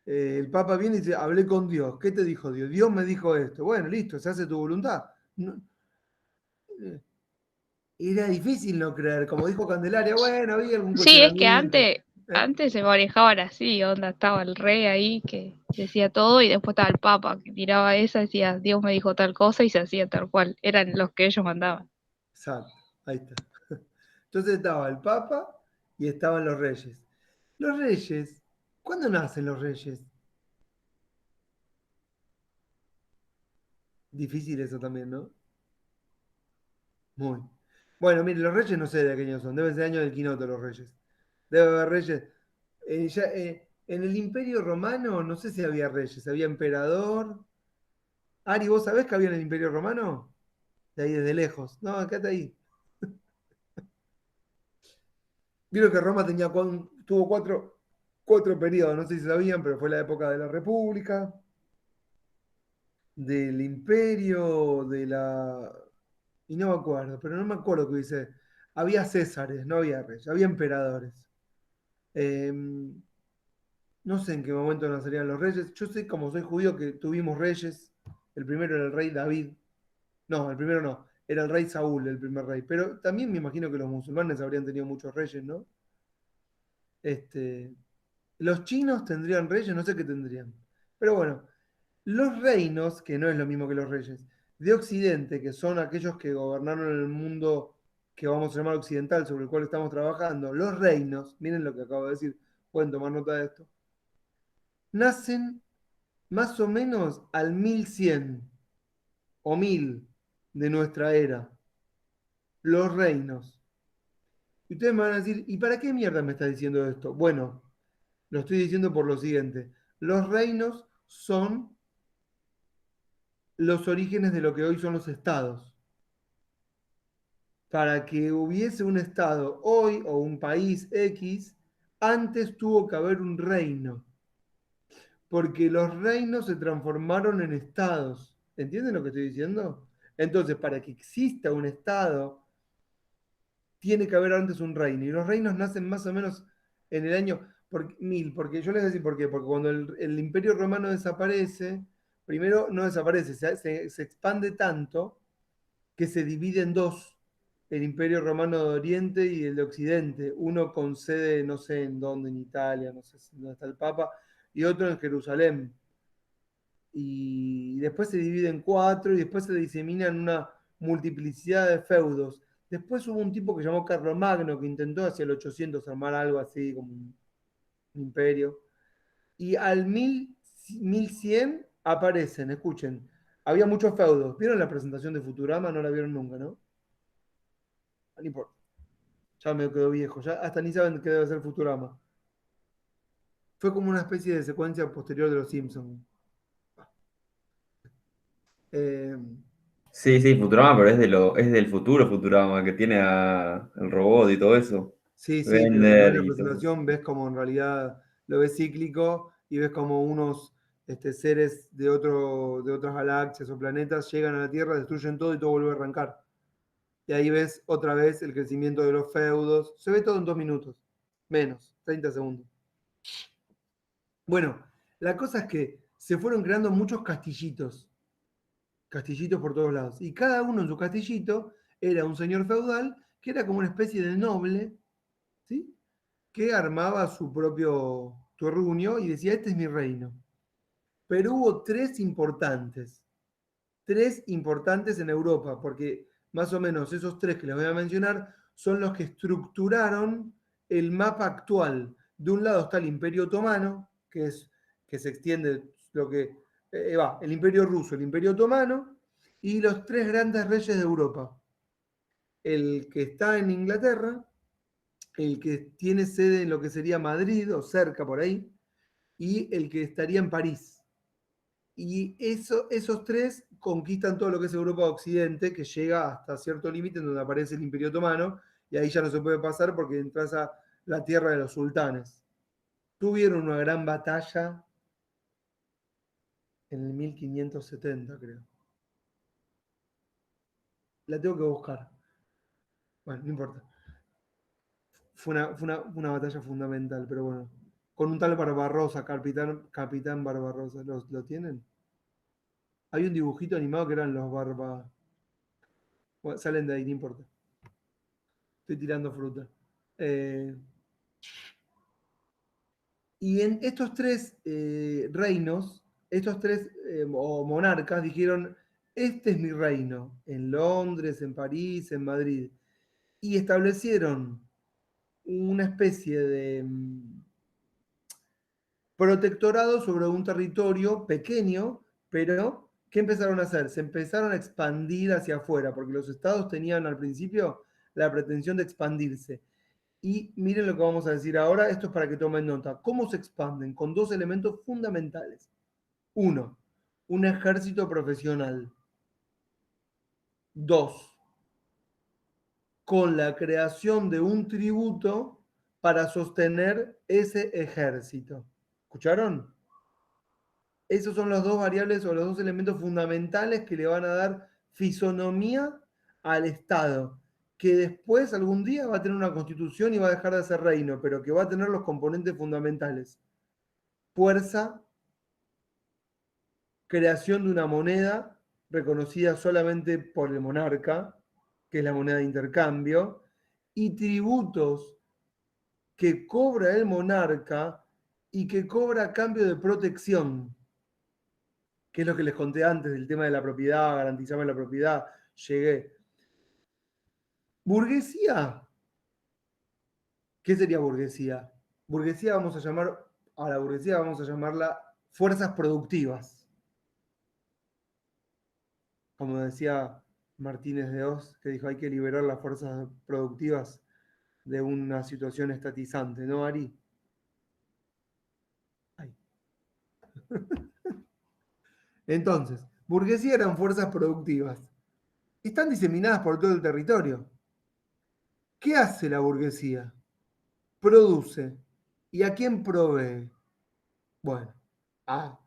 El Papa viene y dice, hablé con Dios. ¿Qué te dijo Dios? Dios me dijo esto. Bueno, listo, se hace tu voluntad. Era difícil no creer. Como dijo Candelaria, bueno, había algún Sí, es que cuestionamiento. antes se manejaban así, onda, estaba el rey ahí que decía todo y después estaba el papa que tiraba esa, decía, Dios me dijo tal cosa y se hacía tal cual, eran los que ellos mandaban. Exacto, ahí está. Entonces estaba el Papa y estaban los reyes. Los reyes, ¿cuándo nacen los reyes? Difícil eso también, ¿no? Muy. Bueno, mire, los reyes no sé de qué año son, deben ser años del quinoto los reyes. Debe haber reyes. En el Imperio Romano no sé si había reyes, había emperador. Ari, ¿vos sabés que había en el Imperio Romano? De ahí desde lejos. No, acá está ahí. Vieron que Roma tuvo cuatro periodos, no sé si sabían, pero fue la época de la República, del Imperio, y no me acuerdo, pero no me acuerdo qué dice. Había césares, no había reyes, había emperadores. No sé en qué momento nacerían los reyes. Yo sé, como soy judío, que tuvimos reyes. El primero era el rey David. No, el primero no. Era el rey Saúl, el primer rey. Pero también me imagino que los musulmanes habrían tenido muchos reyes, ¿no? Los chinos tendrían reyes, no sé qué tendrían. Pero bueno, los reinos, que no es lo mismo que los reyes, de Occidente, que son aquellos que gobernaron el mundo que vamos a llamar occidental, sobre el cual estamos trabajando, los reinos, miren lo que acabo de decir, pueden tomar nota de esto, nacen más o menos al 1100 o 1000 de nuestra era. Los reinos. Y ustedes me van a decir, ¿y para qué mierda me está diciendo esto? Bueno, lo estoy diciendo por lo siguiente. Los reinos son los orígenes de lo que hoy son los estados. Para que hubiese un estado hoy o un país X, antes tuvo que haber un reino. Porque los reinos se transformaron en estados. ¿Entienden lo que estoy diciendo? Entonces, para que exista un estado, tiene que haber antes un reino. Y los reinos nacen más o menos en el año 1000. Porque yo les voy a decir por qué. Porque cuando el Imperio Romano desaparece, primero no desaparece, se expande tanto que se divide en dos. El Imperio Romano de Oriente y el de Occidente. Uno con sede, no sé en dónde, en Italia, no sé dónde está el Papa, y otro en Jerusalén. Y después se divide en cuatro y después se disemina en una multiplicidad de feudos. Después hubo un tipo que llamó Carlomagno que intentó hacia el 800 armar algo así como un imperio. Y al 1100 aparecen, escuchen, había muchos feudos. ¿Vieron la presentación de Futurama? No la vieron nunca, ¿no? No importa. Ya me quedó viejo, ya hasta ni saben qué debe ser Futurama. Fue como una especie de secuencia posterior de los Simpsons. Sí, sí, Futurama, pero es del futuro Futurama, que tiene el robot y todo eso. Sí, sí, pero cuando ves Bender la y todo eso. presentación ves como en realidad lo ves cíclico y ves como unos seres de otras galaxias o planetas llegan a la Tierra, destruyen todo y todo vuelve a arrancar. Y ahí ves otra vez el crecimiento de los feudos. Se ve todo en 2 minutos, menos, 30 segundos. Bueno, la cosa es que se fueron creando muchos castillitos por todos lados. Y cada uno en su castillito era un señor feudal que era como una especie de noble, ¿sí? Que armaba su propio terruño y decía, este es mi reino. Pero hubo tres importantes en Europa, porque más o menos esos tres que les voy a mencionar son los que estructuraron el mapa actual. De un lado está el Imperio Otomano, que se extiende el Imperio Ruso, el Imperio Otomano, y los tres grandes reyes de Europa. El que está en Inglaterra, el que tiene sede en lo que sería Madrid o cerca por ahí, y el que estaría en París. Y esos tres conquistan todo lo que es Europa Occidente, que llega hasta cierto límite en donde aparece el Imperio Otomano, y ahí ya no se puede pasar porque entras a la tierra de los sultanes. Tuvieron una gran batalla en el 1570, creo. La tengo que buscar. Bueno, no importa. Fue una batalla fundamental, pero bueno. Con un tal Barbarossa, Capitán Barbarossa. ¿Lo tienen? Hay un dibujito animado que eran los Bueno, salen de ahí, no importa. Estoy tirando fruta. Y en estos tres reinos, estos tres o monarcas dijeron, este es mi reino, en Londres, en París, en Madrid. Y establecieron una especie de protectorado sobre un territorio pequeño, pero ¿qué empezaron a hacer? Se empezaron a expandir hacia afuera, porque los estados tenían al principio la pretensión de expandirse. Y miren lo que vamos a decir ahora, esto es para que tomen nota. ¿Cómo se expanden? Con dos elementos fundamentales. Uno, un ejército profesional. Dos, con la creación de un tributo para sostener ese ejército. ¿Escucharon? Esos son las dos variables o los dos elementos fundamentales que le van a dar fisonomía al Estado, que después algún día va a tener una constitución y va a dejar de ser reino, pero que va a tener los componentes fundamentales. Fuerza, creación de una moneda reconocida solamente por el monarca, que es la moneda de intercambio, y tributos que cobra el monarca y que cobra a cambio de protección, que es lo que les conté antes del tema de la propiedad, garantizarme la propiedad, llegué. Burguesía. ¿Qué sería burguesía? Burguesía vamos a llamarla fuerzas productivas. Como decía Martínez de Oz, que dijo hay que liberar las fuerzas productivas de una situación estatizante, ¿no, Ari? Ay. Entonces, burguesía eran fuerzas productivas. Están diseminadas por todo el territorio. ¿Qué hace la burguesía? Produce. ¿Y a quién provee? Bueno, a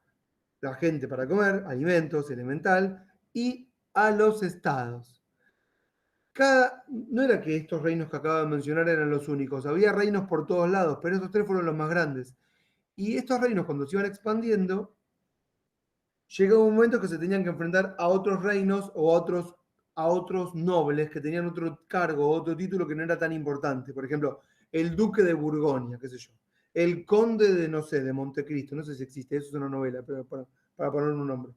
la gente para comer, alimentos, elemental, y a los estados. No era que estos reinos que acabo de mencionar eran los únicos, había reinos por todos lados, pero esos tres fueron los más grandes. Y estos reinos, cuando se iban expandiendo, llegó un momento que se tenían que enfrentar a otros reinos o a otros nobles que tenían otro cargo, otro título que no era tan importante. Por ejemplo, el duque de Burgoña, qué sé yo. El conde de, no sé, de Montecristo, no sé si existe, eso es una novela, pero para poner un nombre.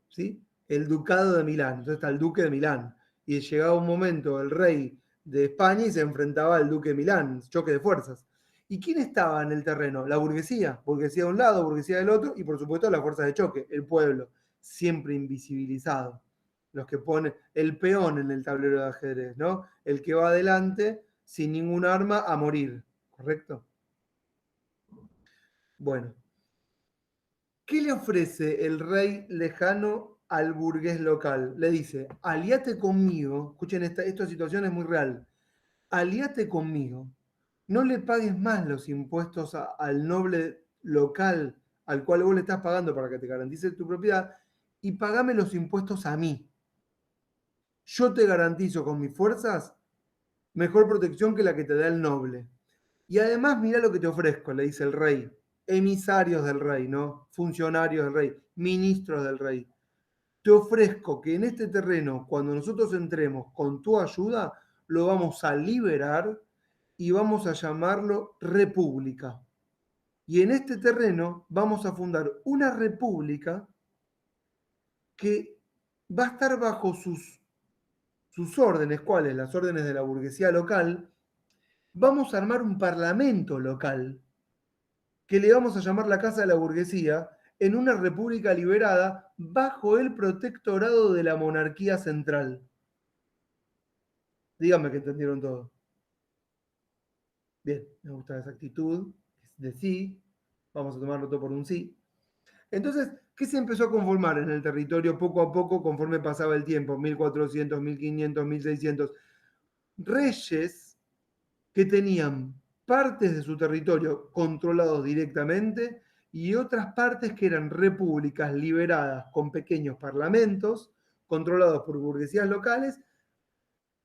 ¿Sí? El ducado de Milán, entonces está el duque de Milán. y llegaba un momento el rey de España y se enfrentaba al duque de Milán, choque de fuerzas. ¿Y quién estaba en el terreno? La burguesía de un lado, burguesía del otro, y por supuesto las fuerzas de choque, el pueblo, siempre invisibilizado. Los que ponen el peón en el tablero de ajedrez, ¿no? El que va adelante sin ningún arma a morir, ¿correcto? Bueno, ¿qué le ofrece el rey lejano al burgués local? Le dice, aliate conmigo, escuchen, esta situación es muy real, aliate conmigo, no le pagues más los impuestos al noble local al cual vos le estás pagando para que te garantice tu propiedad y pagame los impuestos a mí. Yo te garantizo con mis fuerzas mejor protección que la que te da el noble. Y además mira lo que te ofrezco, le dice el rey. Emisarios del rey, ¿no? Funcionarios del rey, ministros del rey. Te ofrezco que en este terreno, cuando nosotros entremos con tu ayuda, lo vamos a liberar y vamos a llamarlo república. Y en este terreno vamos a fundar una república que va a estar bajo sus órdenes. ¿Cuáles? Las órdenes de la burguesía local. Vamos a armar un parlamento local que le vamos a llamar la Casa de la Burguesía, en una república liberada bajo el protectorado de la monarquía central. Díganme que entendieron todo. Bien, me gusta esa actitud de sí. Vamos a tomarlo todo por un sí. Entonces, ¿qué se empezó a conformar en el territorio poco a poco conforme pasaba el tiempo? 1400, 1500, 1600. Reyes que tenían partes de su territorio controlados directamente y otras partes que eran repúblicas liberadas con pequeños parlamentos controlados por burguesías locales,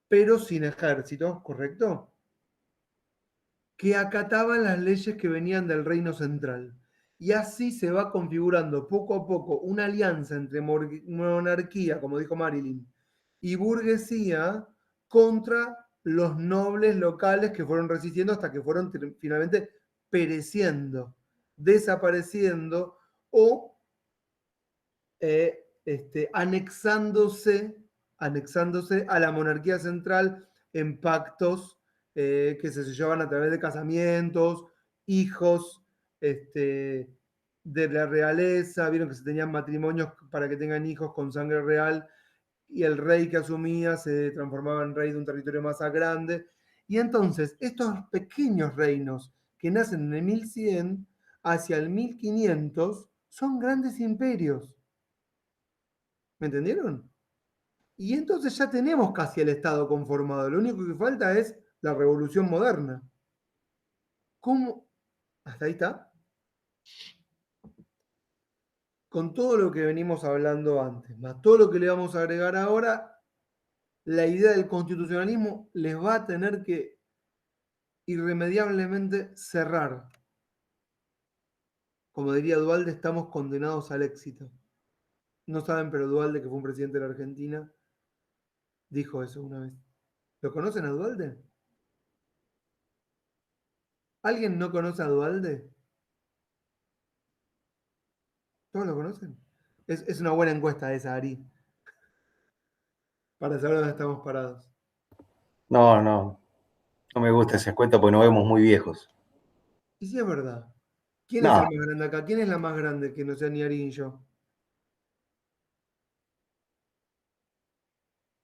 pero sin ejército, ¿correcto? Que acataban las leyes que venían del reino central. Y así se va configurando poco a poco una alianza entre monarquía, como dijo Marilyn, y burguesía contra los nobles locales que fueron resistiendo hasta que fueron finalmente pereciendo, desapareciendo o anexándose a la monarquía central en pactos que se llevaban a través de casamientos, hijos de la realeza, vieron que se tenían matrimonios para que tengan hijos con sangre real, y el rey que asumía se transformaba en rey de un territorio más grande. Y entonces, estos pequeños reinos que nacen en el 1100 hacia el 1500 son grandes imperios. ¿Me entendieron? Y entonces ya tenemos casi el Estado conformado. Lo único que falta es la revolución moderna. ¿Cómo? ¿Hasta ahí está? Con todo lo que venimos hablando antes, más todo lo que le vamos a agregar ahora, la idea del constitucionalismo les va a tener que irremediablemente cerrar. Como diría Duhalde, estamos condenados al éxito. No saben, pero Duhalde, que fue un presidente de la Argentina, dijo eso una vez. ¿Lo conocen a Duhalde? ¿Alguien no conoce a Duhalde? ¿Todos lo conocen? Es una buena encuesta esa, Ari, para saber dónde estamos parados. No me gusta ese cuento porque nos vemos muy viejos. Y sí es verdad. ¿Quién es No, el más grande acá? ¿Quién es la más grande que no sea ni Ari ni yo?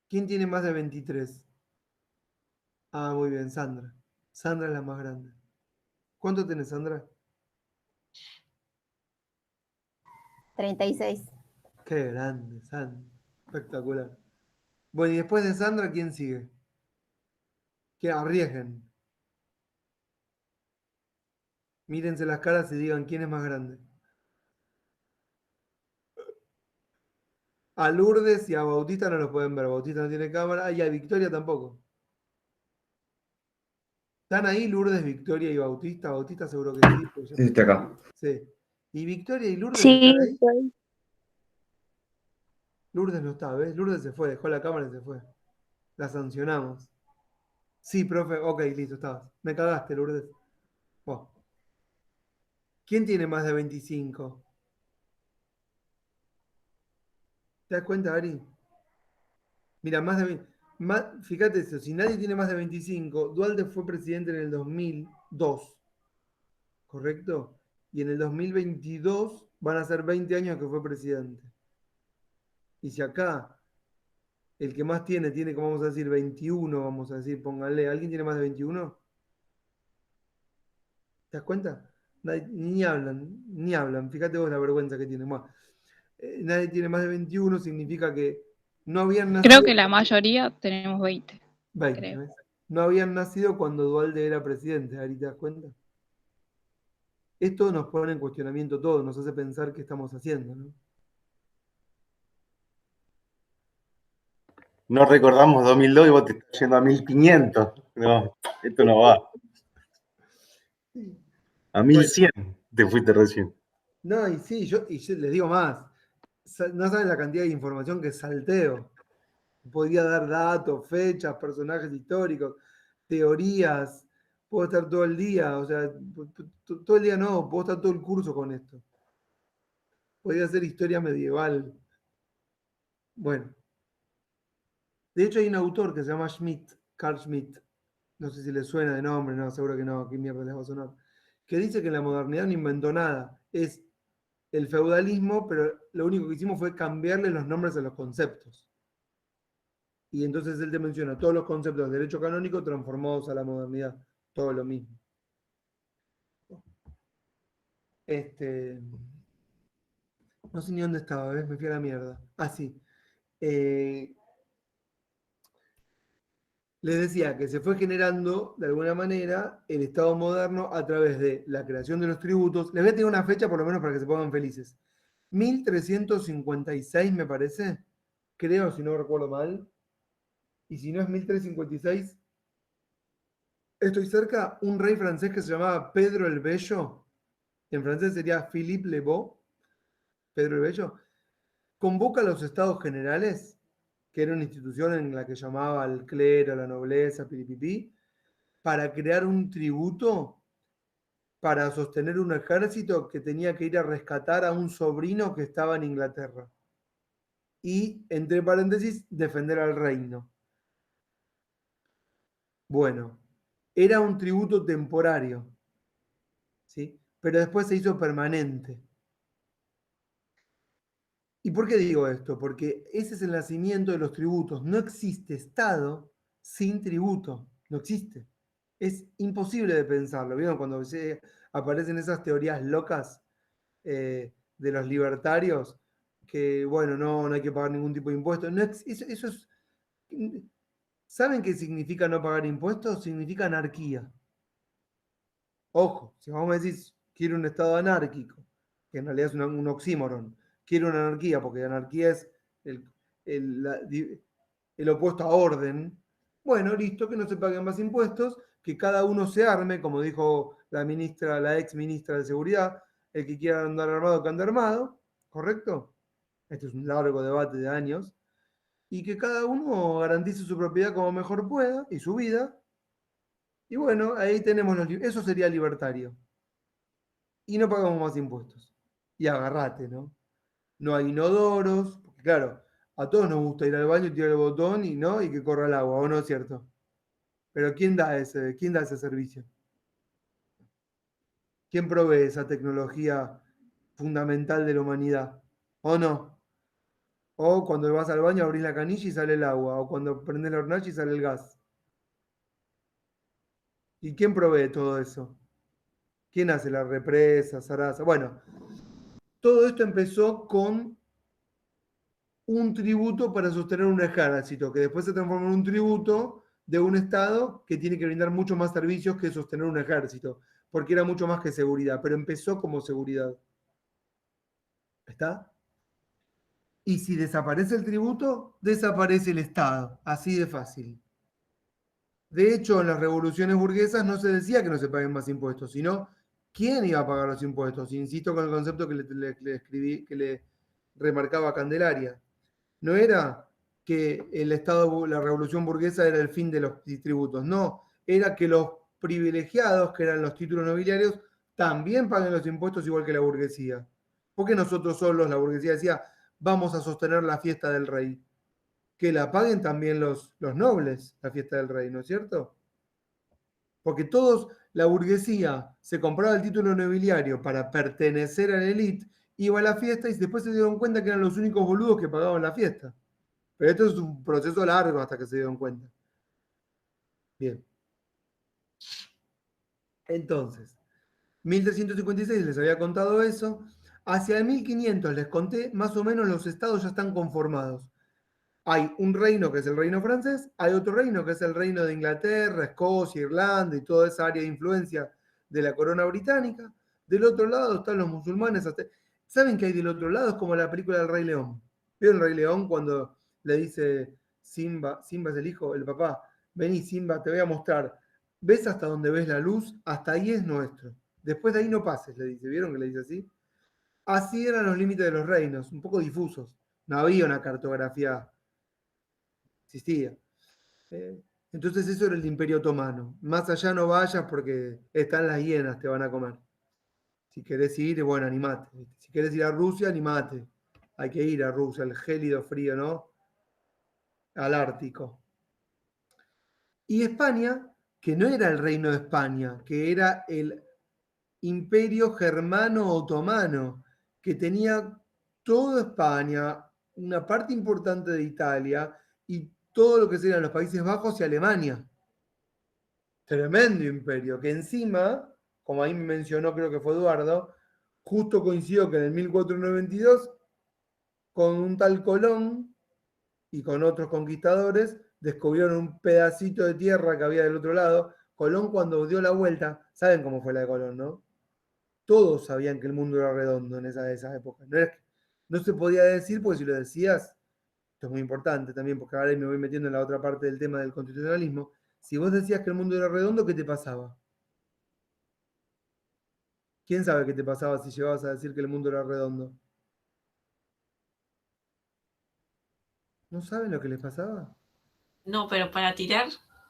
¿Quién tiene más de 23? Ah, muy bien, Sandra. Sandra es la más grande. ¿Cuánto tenés, Sandra? 36. Qué grande, Sandra. Espectacular. Bueno, y después de Sandra, ¿quién sigue? Que arriesguen. Mírense las caras y digan quién es más grande. A Lourdes y a Bautista no los pueden ver. Bautista no tiene cámara. Y a Victoria tampoco. ¿Están ahí Lourdes, Victoria y Bautista? Bautista seguro que sí. Porque Sí, estoy acá. sí. ¿Y Victoria y Lourdes Sí, están ahí? estoy. Lourdes no está, ¿ves? Lourdes se fue, dejó la cámara y se fue. La sancionamos. Sí, profe. Ok, listo, estabas. Me cagaste, Lourdes. Oh. ¿Quién tiene más de 25? ¿Te das cuenta, Ari? Mira, más de 20. Fíjate eso, si nadie tiene más de 25, Dualde fue presidente en el 2002, ¿correcto? Y en el 2022 van a ser 20 años que fue presidente. Y si acá el que más tiene, como vamos a decir, 21, vamos a decir, pónganle, ¿alguien tiene más de 21? ¿Te das cuenta? Ni hablan. Fíjate vos la vergüenza que tienen. Bueno, nadie tiene más de 21, significa que no habían nacido. Creo que la mayoría tenemos 20. 20, creo. ¿ves? No habían nacido cuando Dualde era presidente, ¿ahí te das cuenta? Esto nos pone en cuestionamiento todo, nos hace pensar qué estamos haciendo, ¿no? No recordamos 2002 y vos te estás yendo a 1500. No, esto no va. A 1100 te fuiste recién. No, y sí, yo les digo más. No saben la cantidad de información que salteo. Podría dar datos, fechas, personajes históricos, teorías. Puedo estar todo el día, o sea, todo el día no, puedo estar todo el curso con esto. Podría ser historia medieval. Bueno. De hecho, hay un autor que se llama Carl Schmitt. No sé si les suena de nombre, no, seguro que no, qué mierda les va a sonar. Que dice que en la modernidad no inventó nada. Es el feudalismo, pero lo único que hicimos fue cambiarle los nombres a los conceptos. Y entonces él te menciona todos los conceptos de derecho canónico transformados a la modernidad. Todo lo mismo. No sé ni dónde estaba, ¿ves? Me fui a la mierda. Ah, sí. Les decía que se fue generando, de alguna manera, el Estado moderno a través de la creación de los tributos. Les voy a tener una fecha, por lo menos, para que se pongan felices. 1356, me parece. Creo, si no recuerdo mal. Y si no es 1356, estoy cerca. Un rey francés que se llamaba Pedro el Bello. En francés sería Philippe le Beau. Pedro el Bello. Convoca a los estados generales, que era una institución en la que llamaba al clero, a la nobleza, piripipí, para crear un tributo para sostener un ejército que tenía que ir a rescatar a un sobrino que estaba en Inglaterra. Y, entre paréntesis, defender al reino. Bueno, era un tributo temporario, ¿sí? Pero después se hizo permanente. ¿Y por qué digo esto? Porque ese es el nacimiento de los tributos. No existe Estado sin tributo. No existe. Es imposible de pensarlo. ¿Vieron cuando aparecen esas teorías locas de los libertarios? Que, bueno, no hay que pagar ningún tipo de impuesto. No, eso es... ¿Saben qué significa no pagar impuestos? Significa anarquía. Ojo, si vamos a decir, quiero un Estado anárquico, que en realidad es un oxímoron, quiero una anarquía, porque anarquía es el opuesto a orden. Bueno, listo, que no se paguen más impuestos, que cada uno se arme, como dijo la ex ministra de Seguridad, el que quiera andar armado, que ande armado, ¿correcto? Este es un largo debate de años, y que cada uno garantice su propiedad como mejor pueda, y su vida, y bueno, ahí tenemos eso sería libertario. Y no pagamos más impuestos. Y agarrate, ¿no? No hay inodoros, porque claro, a todos nos gusta ir al baño y tirar el botón y que corra el agua, ¿o no es cierto? Pero ¿quién da ese servicio? ¿Quién provee esa tecnología fundamental de la humanidad? ¿O no? O cuando vas al baño abrís la canilla y sale el agua, o cuando prendes la hornalla y sale el gas. ¿Y quién provee todo eso? ¿Quién hace la represa, Sarasa? Bueno, todo esto empezó con un tributo para sostener un ejército, que después se transformó en un tributo de un Estado que tiene que brindar mucho más servicios que sostener un ejército, porque era mucho más que seguridad, pero empezó como seguridad. ¿Está? Y si desaparece el tributo, desaparece el Estado, así de fácil. De hecho, en las revoluciones burguesas no se decía que no se paguen más impuestos, sino quién iba a pagar los impuestos. Insisto con el concepto que le escribí, que le remarcaba a Candelaria. No era que el Estado, la revolución burguesa era el fin de los tributos, no, era que los privilegiados, que eran los títulos nobiliarios, también paguen los impuestos igual que la burguesía. Porque nosotros solos, la burguesía decía, vamos a sostener la fiesta del rey. que la paguen también los nobles, la fiesta del rey, ¿no es cierto? Porque todos, la burguesía se compraba el título nobiliario para pertenecer a la élite, iba a la fiesta y después se dieron cuenta que eran los únicos boludos que pagaban la fiesta. Pero esto es un proceso largo hasta que se dieron cuenta. Bien. Entonces, 1356 les había contado eso. Hacia el 1500 les conté, más o menos los estados ya están conformados. Hay un reino que es el reino francés, hay otro reino que es el reino de Inglaterra, Escocia, Irlanda y toda esa área de influencia de la corona británica. Del otro lado están los musulmanes. ¿Saben qué hay del otro lado? Es como la película del Rey León. ¿Vieron el Rey León cuando le dice Simba es el hijo, el papá, vení Simba, te voy a mostrar, ¿ves hasta donde ves la luz? Hasta ahí es nuestro. Después de ahí no pases, le dice. ¿Vieron que le dice así? Así eran los límites de los reinos, un poco difusos. No había una cartografía, existía. Entonces eso era el Imperio Otomano. Más allá no vayas porque están las hienas, te van a comer. Si querés ir, bueno, animate. Si querés ir a Rusia, animate. Hay que ir a Rusia, el gélido frío, ¿no? Al Ártico. Y España, que no era el reino de España, que era el Imperio Germano Otomano, que tenía toda España, una parte importante de Italia y todo lo que serían los Países Bajos y Alemania. Tremendo imperio, que encima, como ahí me mencionó, creo que fue Eduardo, justo coincidió que en el 1492, con un tal Colón y con otros conquistadores, descubrieron un pedacito de tierra que había del otro lado. Colón, cuando dio la vuelta, saben cómo fue la de Colón, ¿no? Todos sabían que el mundo era redondo en esa época. No se podía decir, porque si lo decías, esto es muy importante también, porque ahora me voy metiendo en la otra parte del tema del constitucionalismo. Si vos decías que el mundo era redondo, ¿qué te pasaba? ¿Quién sabe qué te pasaba si llegabas a decir que el mundo era redondo? ¿No saben lo que les pasaba? No, pero para tirar,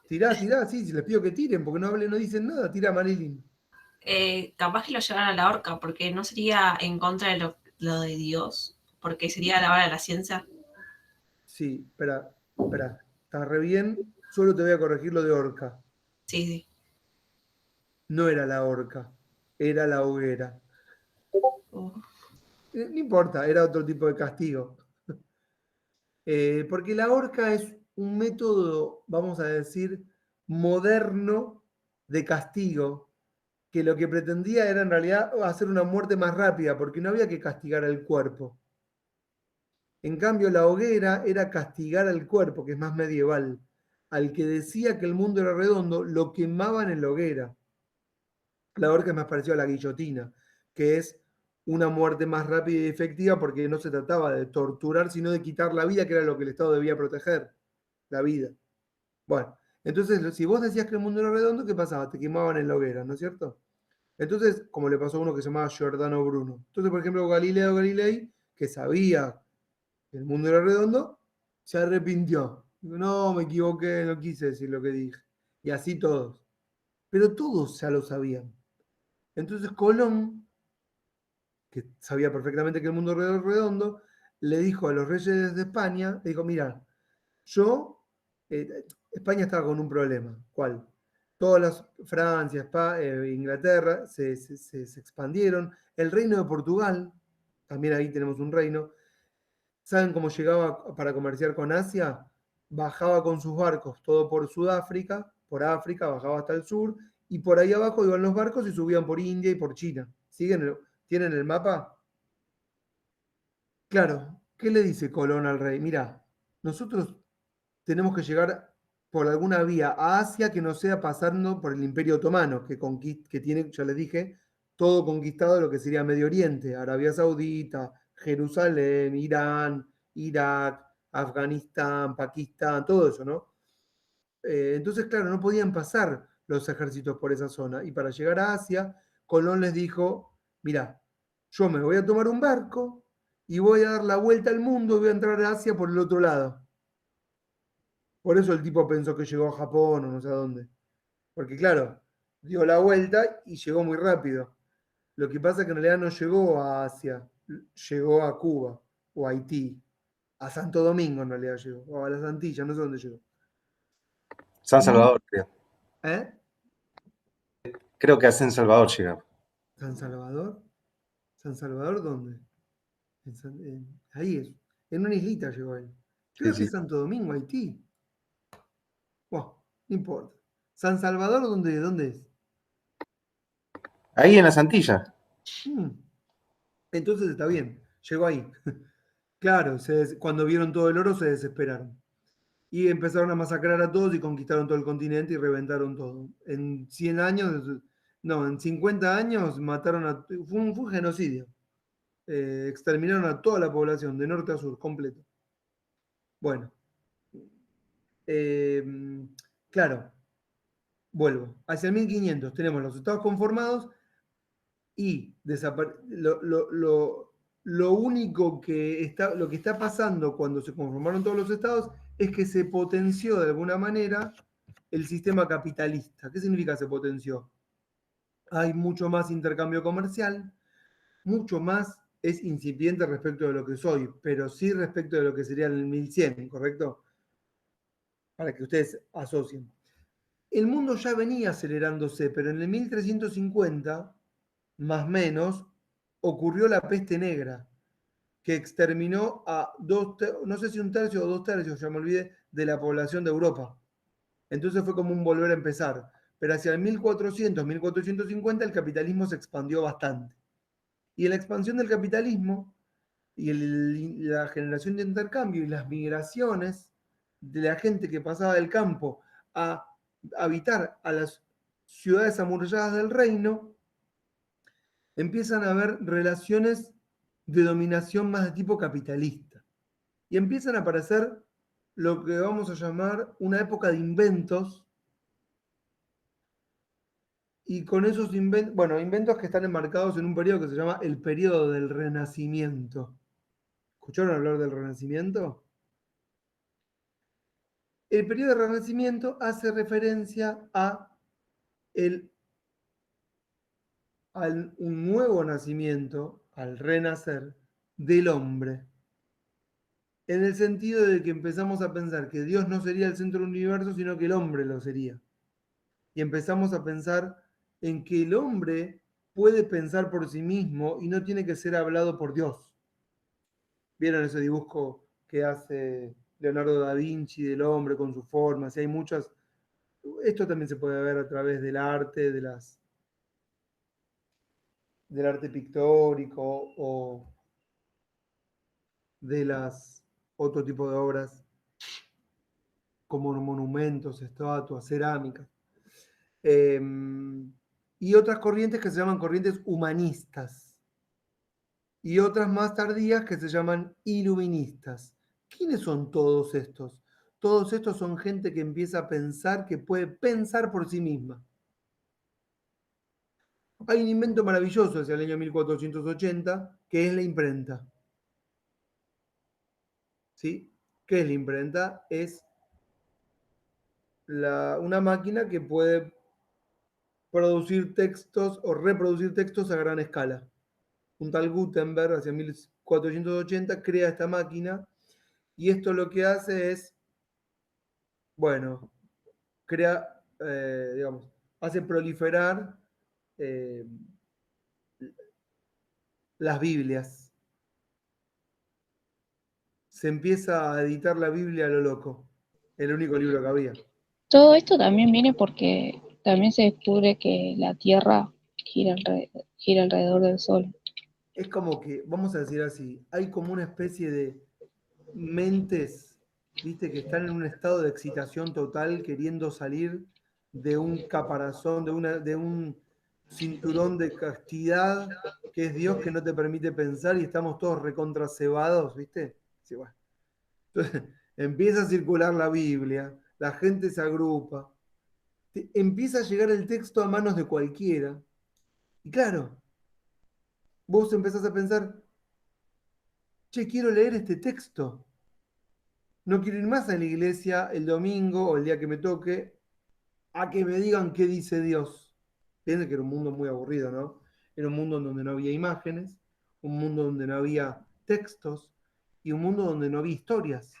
Tirá, sí, si les pido que tiren, porque no dicen nada, tira Marilyn. capaz que lo llevan a la horca, porque no sería en contra de lo de Dios, porque sería a la hora de la ciencia. Sí, espera, está re bien, solo te voy a corregir lo de horca. Sí, sí. No era la horca, era la hoguera. Uh, No importa, era otro tipo de castigo. Porque la horca es un método, vamos a decir, moderno de castigo, que lo que pretendía era en realidad hacer una muerte más rápida, porque no había que castigar al cuerpo. En cambio, la hoguera era castigar al cuerpo, que es más medieval. Al que decía que el mundo era redondo, lo quemaban en la hoguera. La horca es más parecida a la guillotina, que es una muerte más rápida y efectiva porque no se trataba de torturar, sino de quitar la vida, que era lo que el Estado debía proteger, la vida. Bueno, entonces, si vos decías que el mundo era redondo, ¿qué pasaba? Te quemaban en la hoguera, ¿no es cierto? Entonces, como le pasó a uno que se llamaba Giordano Bruno. Entonces, por ejemplo, Galileo Galilei, que sabía que el mundo era redondo, se arrepintió. Dijo, no, me equivoqué, no quise decir lo que dije. Y así todos. Pero todos ya lo sabían. Entonces Colón, que sabía perfectamente que el mundo era redondo, le dijo a los reyes de España, le dijo, mira, España estaba con un problema. ¿Cuál? Todas las, Francia, Inglaterra, se expandieron. El reino de Portugal, también ahí tenemos un reino. ¿Saben cómo llegaba para comerciar con Asia? Bajaba con sus barcos todo por Sudáfrica, por África, bajaba hasta el sur, y por ahí abajo iban los barcos y subían por India y por China. ¿Tienen el mapa? Claro, ¿qué le dice Colón al rey? Mira, nosotros tenemos que llegar por alguna vía a Asia que no sea pasando por el Imperio Otomano, que tiene, ya les dije, todo conquistado lo que sería Medio Oriente, Arabia Saudita, Jerusalén, Irán, Irak, Afganistán, Pakistán, todo eso, ¿no? Entonces, claro, no podían pasar los ejércitos por esa zona. Y para llegar a Asia, Colón les dijo, mira, yo me voy a tomar un barco y voy a dar la vuelta al mundo y voy a entrar a Asia por el otro lado. Por eso el tipo pensó que llegó a Japón o no sé a dónde. Porque claro, dio la vuelta y llegó muy rápido. Lo que pasa es que en realidad no llegó a Asia, llegó a Cuba o a Haití. A Santo Domingo en realidad llegó, o a las Antillas, no sé dónde llegó. San Salvador, creo. ¿Eh? Creo que a San Salvador llega. ¿San Salvador? ¿San Salvador dónde? Ahí es. En una islita llegó él. Creo Sí, que sí. es Santo Domingo, Haití. Bueno, no importa. ¿San Salvador dónde es? Ahí en las Antillas. Entonces está bien, llegó ahí. Claro, cuando vieron todo el oro se desesperaron. Y empezaron a masacrar a todos y conquistaron todo el continente y reventaron todo. En 100 años, no, en 50 años mataron a... Fue un genocidio. Exterminaron a toda la población, de norte a sur, completo. Bueno, claro, vuelvo. Hacia el 1500 tenemos los estados conformados y lo único lo que está pasando cuando se conformaron todos los estados es que se potenció de alguna manera el sistema capitalista. ¿Qué significa se potenció? Hay mucho más intercambio comercial, mucho más es incipiente respecto de lo que soy, pero sí respecto de lo que sería en el 1100, ¿correcto? Para que ustedes asocien. El mundo ya venía acelerándose, pero en el 1350, más o menos, ocurrió la peste negra, que exterminó a no sé si un tercio o 2 tercios, ya me olvidé, de la población de Europa. Entonces fue como un volver a empezar. Pero hacia el 1400, 1450 el capitalismo se expandió bastante. Y en la expansión del capitalismo y la generación de intercambio y las migraciones de la gente que pasaba del campo a habitar a las ciudades amuralladas del reino, empiezan a haber relaciones de dominación más de tipo capitalista. Y empiezan a aparecer lo que vamos a llamar una época de inventos, y con esos inventos que están enmarcados en un periodo que se llama el periodo del Renacimiento. ¿Escucharon hablar del Renacimiento? El periodo del Renacimiento hace referencia a un nuevo nacimiento, al renacer del hombre, en el sentido de que empezamos a pensar que Dios no sería el centro del universo, sino que el hombre lo sería. Y empezamos a pensar en que el hombre puede pensar por sí mismo y no tiene que ser hablado por Dios. ¿Vieron ese dibujo que hace Leonardo da Vinci del hombre con sus formas? Y hay muchas. Esto también se puede ver a través del arte, del arte pictórico o de otro tipo de obras como monumentos, estatuas, cerámicas. Y otras corrientes que se llaman corrientes humanistas. Y otras más tardías que se llaman iluministas. ¿Quiénes son todos estos? Todos estos son gente que empieza a pensar que puede pensar por sí misma. Hay un invento maravilloso hacia el año 1480 que es la imprenta. ¿Sí? ¿Qué es la imprenta? Es una máquina que puede producir textos o reproducir textos a gran escala. Un tal Gutenberg, hacia 1480, crea esta máquina y esto lo que hace es, bueno, crea, digamos, hace proliferar las Biblias. Se empieza a editar la Biblia a lo loco, el único libro que había. Todo esto también viene porque también se descubre que la Tierra gira alrededor del Sol. Es como que, vamos a decir así, hay como una especie de mentes, viste, que están en un estado de excitación total, queriendo salir de un caparazón, de un cinturón de castidad que es Dios, que no te permite pensar, y estamos todos recontracebados, ¿viste? Sí, bueno. Entonces empieza a circular la Biblia, la gente se agrupa, empieza a llegar el texto a manos de cualquiera, y claro, vos empezás a pensar, che, quiero leer este texto. No quiero ir más a la iglesia el domingo o el día que me toque a que me digan qué dice Dios. Piensen que era un mundo muy aburrido, ¿no? Era un mundo donde no había imágenes, un mundo donde no había textos, y un mundo donde no había historias.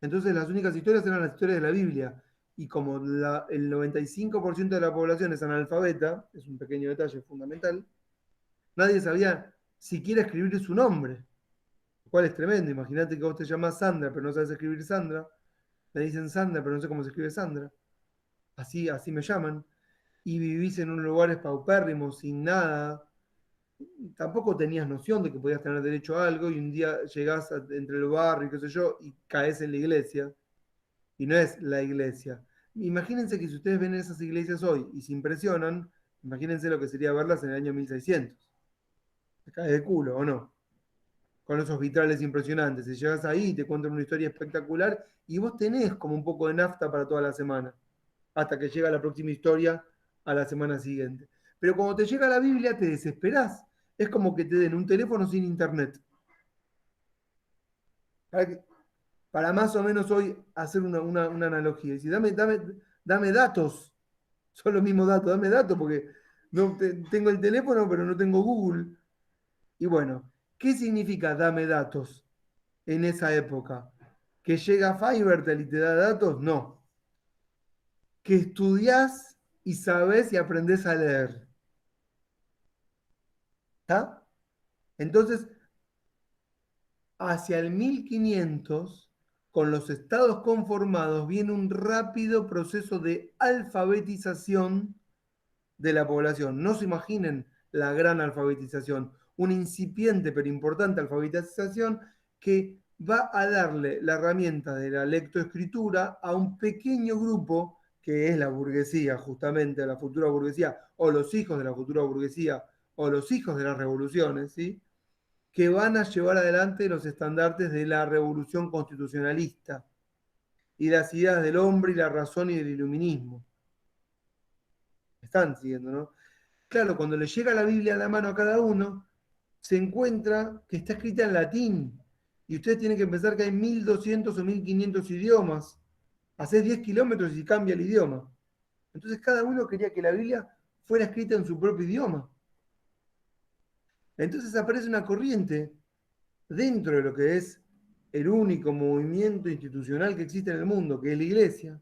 Entonces las únicas historias eran las historias de la Biblia. Y como el 95% de la población es analfabeta, es un pequeño detalle fundamental, nadie sabía siquiera escribir su nombre, lo cual es tremendo. Imagínate que vos te llamás Sandra, pero no sabes escribir Sandra. Me dicen Sandra, pero no sé cómo se escribe Sandra. Así me llaman. Y vivís en un lugar paupérrimo, sin nada. Tampoco tenías noción de que podías tener derecho a algo y un día llegás entre el barrio y qué sé yo y caes en la iglesia. Y no es la iglesia. Imagínense que si ustedes ven esas iglesias hoy y se impresionan, imagínense lo que sería verlas en el año 1600. Te caes de culo, ¿o no? Con esos vitrales impresionantes. Si llegas ahí y te cuentan una historia espectacular y vos tenés como un poco de nafta para toda la semana, hasta que llega la próxima historia a la semana siguiente. Pero cuando te llega la Biblia te desesperás. Es como que te den un teléfono sin internet. Para más o menos hoy hacer una analogía. Decir, dame datos. Son los mismos datos, dame datos, porque no, tengo el teléfono, pero no tengo Google. Y bueno, ¿qué significa dame datos en esa época? ¿Que llega Fivertel y te da datos? No. Que estudiás y sabés y aprendés a leer. ¿Está? Entonces, hacia el 1500, con los estados conformados, viene un rápido proceso de alfabetización de la población. No se imaginen la gran alfabetización, una incipiente pero importante alfabetización que va a darle la herramienta de la lectoescritura a un pequeño grupo que es la burguesía, justamente la futura burguesía, o los hijos de la futura burguesía, o los hijos de las revoluciones, ¿sí? Que van a llevar adelante los estandartes de la revolución constitucionalista y las ideas del hombre y la razón y del iluminismo. Están siguiendo, ¿no? Claro, cuando le llega la Biblia a la mano a cada uno, se encuentra que está escrita en latín. Y ustedes tienen que pensar que hay 1200 o 1500 idiomas. Hacés 10 kilómetros y cambia el idioma. Entonces cada uno quería que la Biblia fuera escrita en su propio idioma. Entonces aparece una corriente dentro de lo que es el único movimiento institucional que existe en el mundo, que es la iglesia.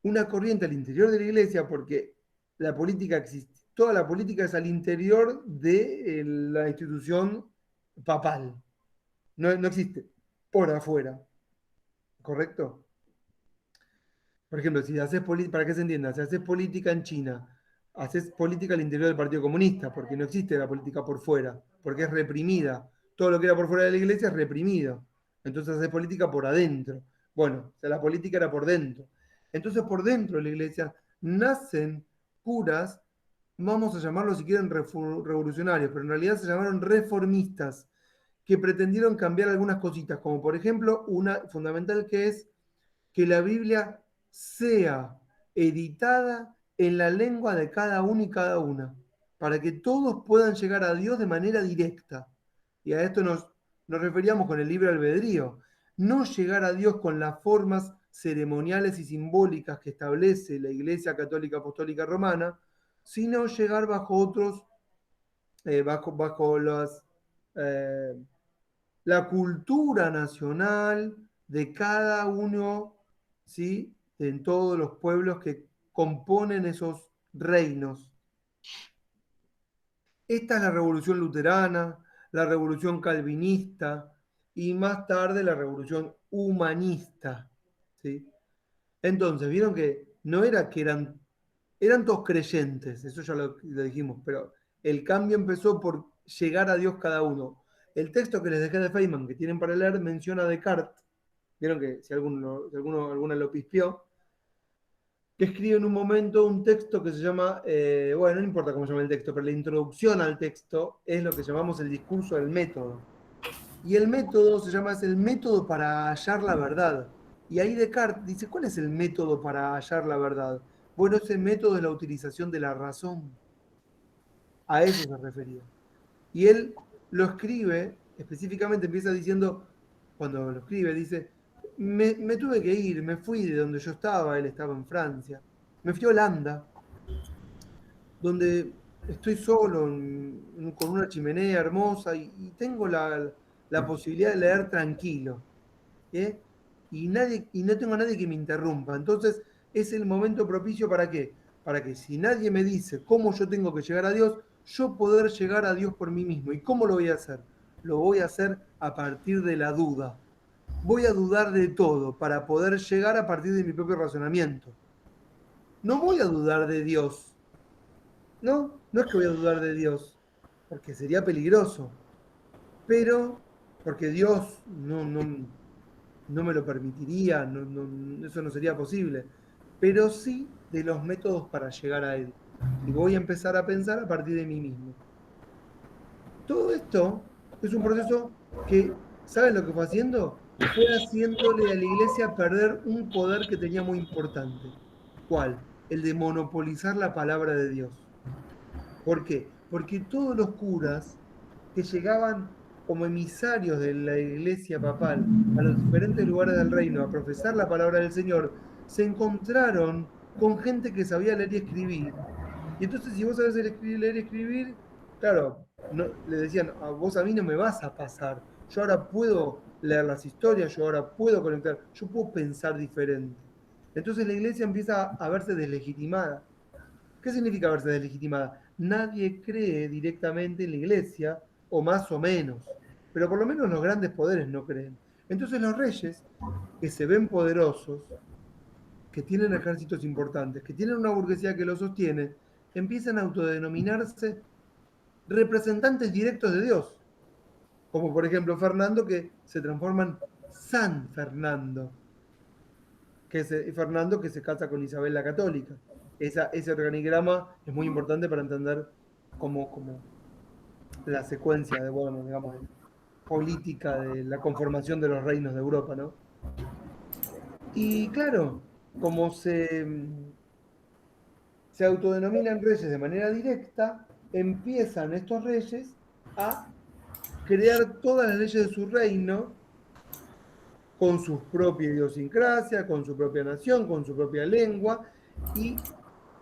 Una corriente al interior de la iglesia, porque la política existe. Toda la política es al interior de la institución papal. No existe por afuera. ¿Correcto? Por ejemplo, si haces política, para que se entienda, si haces política en China, haces política al interior del Partido Comunista, porque no existe la política por fuera, porque es reprimida. Todo lo que era por fuera de la iglesia es reprimido. Entonces haces política por adentro. Bueno, o sea, la política era por dentro. Entonces por dentro de la iglesia nacen curas, vamos a llamarlos si quieren revolucionarios, pero en realidad se llamaron reformistas, que pretendieron cambiar algunas cositas, como por ejemplo una fundamental que es que la Biblia sea editada en la lengua de cada uno y cada una, para que todos puedan llegar a Dios de manera directa. Y a esto nos referíamos con el libre albedrío. No llegar a Dios con las formas ceremoniales y simbólicas que establece la Iglesia Católica Apostólica Romana, sino llegar bajo otros, bajo la cultura nacional de cada uno, ¿sí? En todos los pueblos que componen esos reinos. Esta es la revolución luterana, la revolución calvinista y más tarde la revolución humanista, ¿sí? Entonces, vieron que no era que eran todos creyentes, eso ya lo dijimos, pero el cambio empezó por llegar a Dios cada uno. El texto que les dejé de Feynman, que tienen para leer, menciona a Descartes. Vieron que si alguna lo pispeó, que escribe en un momento un texto que se llama, bueno, no importa cómo se llama el texto, pero la introducción al texto es lo que llamamos el discurso del método. Y el método es el método para hallar la verdad. Y ahí Descartes dice, ¿cuál es el método para hallar la verdad? Bueno, ese método es la utilización de la razón. A eso se refería. Y él lo escribe, específicamente empieza diciendo, cuando lo escribe, dice, me tuve que ir, me fui de donde yo estaba, él estaba en Francia, me fui a Holanda, donde estoy solo, con una chimenea hermosa, y tengo la posibilidad de leer tranquilo. ¿eh? Y no tengo a nadie que me interrumpa. Entonces, es el momento propicio ¿para qué? Para que si nadie me dice cómo yo tengo que llegar a Dios, yo poder llegar a Dios por mí mismo. ¿Y cómo lo voy a hacer? Lo voy a hacer a partir de la duda. Voy a dudar de todo para poder llegar a partir de mi propio razonamiento. No voy a dudar de Dios. No es que voy a dudar de Dios, porque sería peligroso. Pero, porque Dios no me lo permitiría, eso no sería posible. Pero sí de los métodos para llegar a Él. Y voy a empezar a pensar a partir de mí mismo. Todo esto es un proceso que, ¿saben lo que fue haciendo? Fue haciéndole a la iglesia perder un poder que tenía muy importante. ¿Cuál? El de monopolizar la palabra de Dios. ¿Por qué? Porque todos los curas que llegaban como emisarios de la iglesia papal a los diferentes lugares del reino a profesar la palabra del Señor, se encontraron con gente que sabía leer y escribir. Y entonces, si vos sabés leer y escribir, claro, le decían, vos a mí no me vas a pasar. Yo ahora puedo leer las historias, yo ahora puedo conectar, yo puedo pensar diferente. Entonces la iglesia empieza a verse deslegitimada. ¿Qué significa verse deslegitimada? Nadie cree directamente en la iglesia, o más o menos, pero por lo menos los grandes poderes no creen. Entonces los reyes, que se ven poderosos, que tienen ejércitos importantes, que tienen una burguesía que los sostiene, empiezan a autodenominarse representantes directos de Dios. Como por ejemplo Fernando, que se transforma en San Fernando, Fernando que se casa con Isabel la Católica. Ese organigrama es muy importante para entender cómo la secuencia de, bueno, digamos, política de la conformación de los reinos de Europa, ¿no? Y claro, como se autodenominan reyes de manera directa, empiezan estos reyes a crear todas las leyes de su reino con su propia idiosincrasia, con su propia nación, con su propia lengua, y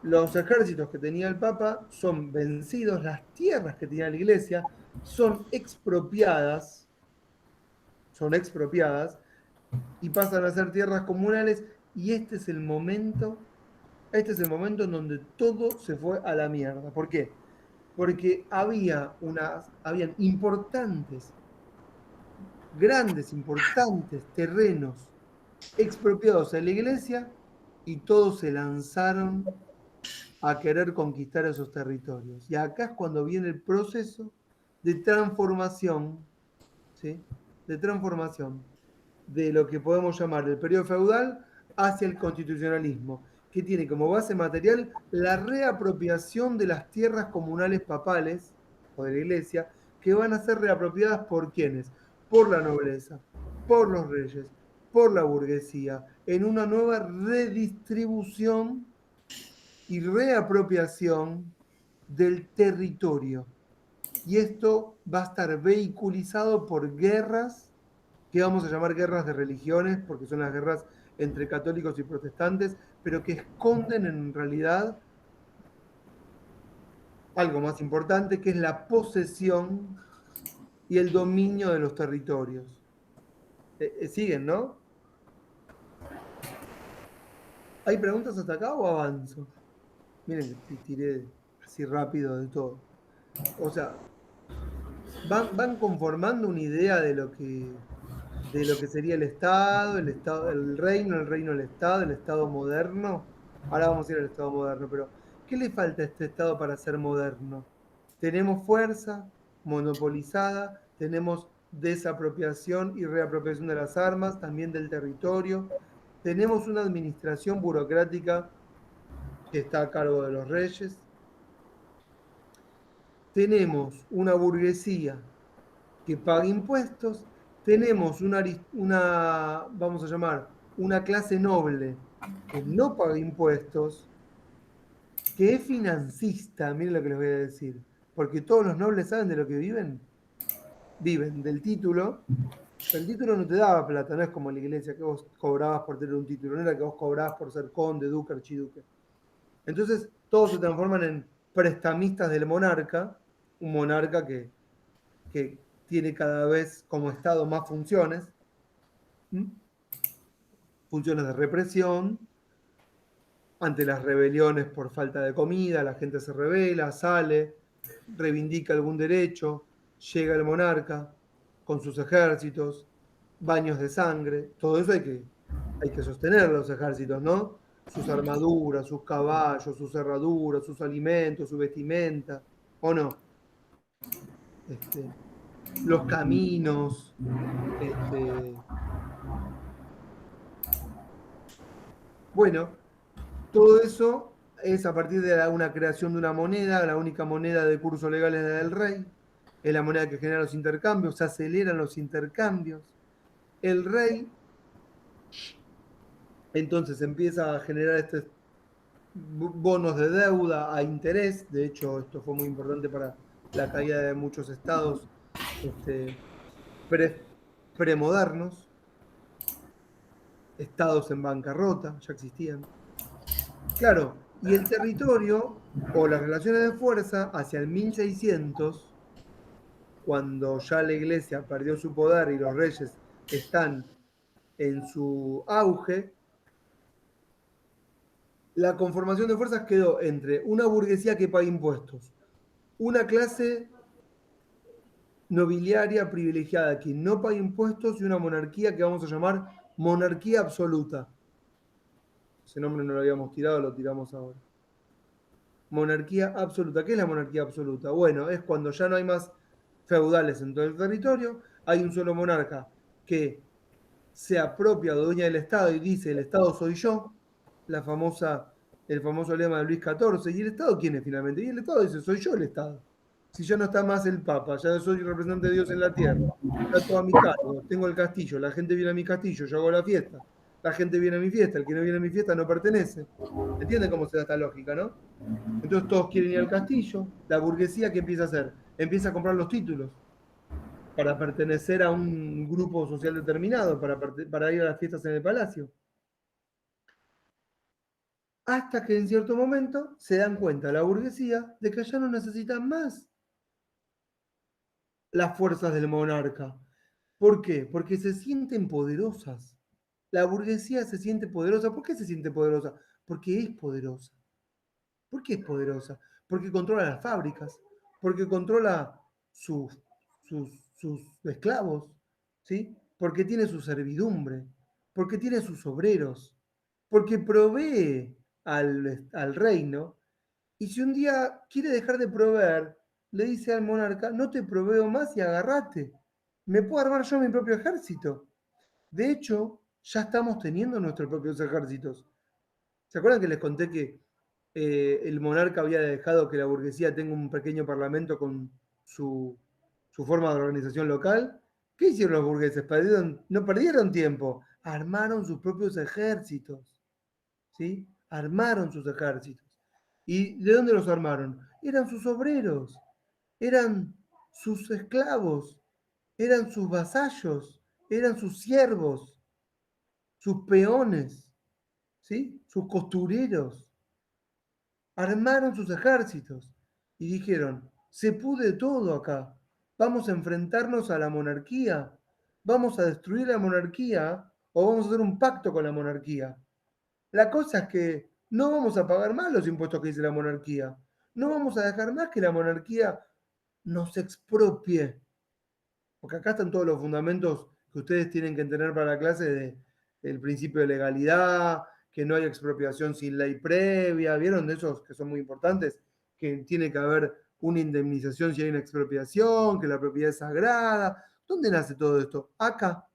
los ejércitos que tenía el Papa son vencidos, las tierras que tenía la iglesia son expropiadas y pasan a ser tierras comunales, y este es el momento en donde todo se fue a la mierda. ¿Por qué? Porque habían importantes terrenos expropiados a la iglesia, y todos se lanzaron a querer conquistar esos territorios. Y acá es cuando viene el proceso de transformación, ¿sí? De transformación de lo que podemos llamar el periodo feudal hacia el constitucionalismo, que tiene como base material la reapropiación de las tierras comunales papales o de la iglesia, que van a ser reapropiadas por ¿quiénes? Por la nobleza, por los reyes, por la burguesía, en una nueva redistribución y reapropiación del territorio. Y esto va a estar vehiculizado por guerras, que vamos a llamar guerras de religiones, porque son las guerras entre católicos y protestantes, pero que esconden en realidad algo más importante, que es la posesión y el dominio de los territorios. ¿Siguen, no? ¿Hay preguntas hasta acá o avanzo? Miren, tiré así rápido de todo. O sea, van conformando una idea de lo que sería el Estado, el reino, el Estado, el Estado moderno. Ahora vamos a ir al Estado moderno, pero ¿qué le falta a este Estado para ser moderno? Tenemos fuerza monopolizada, tenemos desapropiación y reapropiación de las armas, también del territorio, tenemos una administración burocrática que está a cargo de los reyes, tenemos una burguesía que paga impuestos, tenemos vamos a llamar, una clase noble que no paga impuestos, que es financista, miren lo que les voy a decir, porque todos los nobles saben de lo que viven. Viven del título, pero el título no te daba plata, no es como la iglesia que vos cobrabas por tener un título, no era que vos cobrabas por ser conde, duque, archiduque. Entonces todos se transforman en prestamistas del monarca, un monarca que tiene cada vez como Estado más funciones, funciones de represión. Ante las rebeliones por falta de comida, la gente se rebela, sale, reivindica algún derecho, llega el monarca con sus ejércitos, baños de sangre, todo eso hay que sostener los ejércitos, ¿no? Sus armaduras, sus caballos, sus herraduras, sus alimentos, su vestimenta, ¿o no? Los caminos, bueno, todo eso es a partir de una creación de una moneda, la única moneda de curso legal es la del rey, es la moneda que genera los intercambios, se aceleran los intercambios. El rey entonces empieza a generar estos bonos de deuda a interés, de hecho esto fue muy importante para la caída de muchos estados premodernos, estados en bancarrota, ya existían. Claro, y el territorio o las relaciones de fuerza hacia el 1600, cuando ya la iglesia perdió su poder y los reyes están en su auge, la conformación de fuerzas quedó entre una burguesía que paga impuestos, una clase nobiliaria privilegiada que no paga impuestos y una monarquía que vamos a llamar monarquía absoluta. Ese nombre no lo habíamos tirado, lo tiramos ahora. Monarquía absoluta. ¿Qué es la monarquía absoluta? Bueno, es cuando ya no hay más feudales en todo el territorio, hay un solo monarca que se apropia o dueña del Estado y dice el Estado soy yo, el famoso lema de Luis XIV. ¿Y el Estado quién es finalmente? Y el Estado dice soy yo el Estado. Si ya no está más el Papa, ya soy representante de Dios en la tierra, está todo a mi cargo, tengo el castillo, la gente viene a mi castillo, yo hago la fiesta, la gente viene a mi fiesta, el que no viene a mi fiesta no pertenece. ¿Entienden cómo se da esta lógica, no? Entonces todos quieren ir al castillo, la burguesía, ¿qué empieza a hacer? Empieza a comprar los títulos para pertenecer a un grupo social determinado, para ir a las fiestas en el palacio. Hasta que en cierto momento se dan cuenta la burguesía de que ya no necesitan más las fuerzas del monarca. ¿Por qué? Porque se sienten poderosas. La burguesía se siente poderosa. ¿Por qué se siente poderosa? Porque es poderosa. ¿Por qué es poderosa? Porque controla las fábricas, porque controla sus esclavos, ¿sí? Porque tiene su servidumbre, porque tiene sus obreros, porque provee al reino. Y si un día quiere dejar de proveer, le dice al monarca, no te proveo más y agarrate. Me puedo armar yo mi propio ejército. De hecho, ya estamos teniendo nuestros propios ejércitos. ¿Se acuerdan que les conté que el monarca había dejado que la burguesía tenga un pequeño parlamento con su forma de organización local? ¿Qué hicieron los burgueses? No perdieron tiempo, armaron sus propios ejércitos, ¿sí? Armaron sus ejércitos. ¿Y de dónde los armaron? Eran sus obreros, eran sus esclavos, eran sus vasallos, eran sus siervos, sus peones, ¿sí? Sus costureros. Armaron sus ejércitos y dijeron, se pude todo acá, vamos a enfrentarnos a la monarquía, vamos a destruir la monarquía o vamos a hacer un pacto con la monarquía. La cosa es que no vamos a pagar más los impuestos que dice la monarquía, no vamos a dejar más que la monarquía nos expropie, porque acá están todos los fundamentos que ustedes tienen que tener para la clase del principio de legalidad, que no hay expropiación sin ley previa, ¿vieron de esos que son muy importantes? Que tiene que haber una indemnización si hay una expropiación, que la propiedad es sagrada. ¿Dónde nace todo esto? Acá.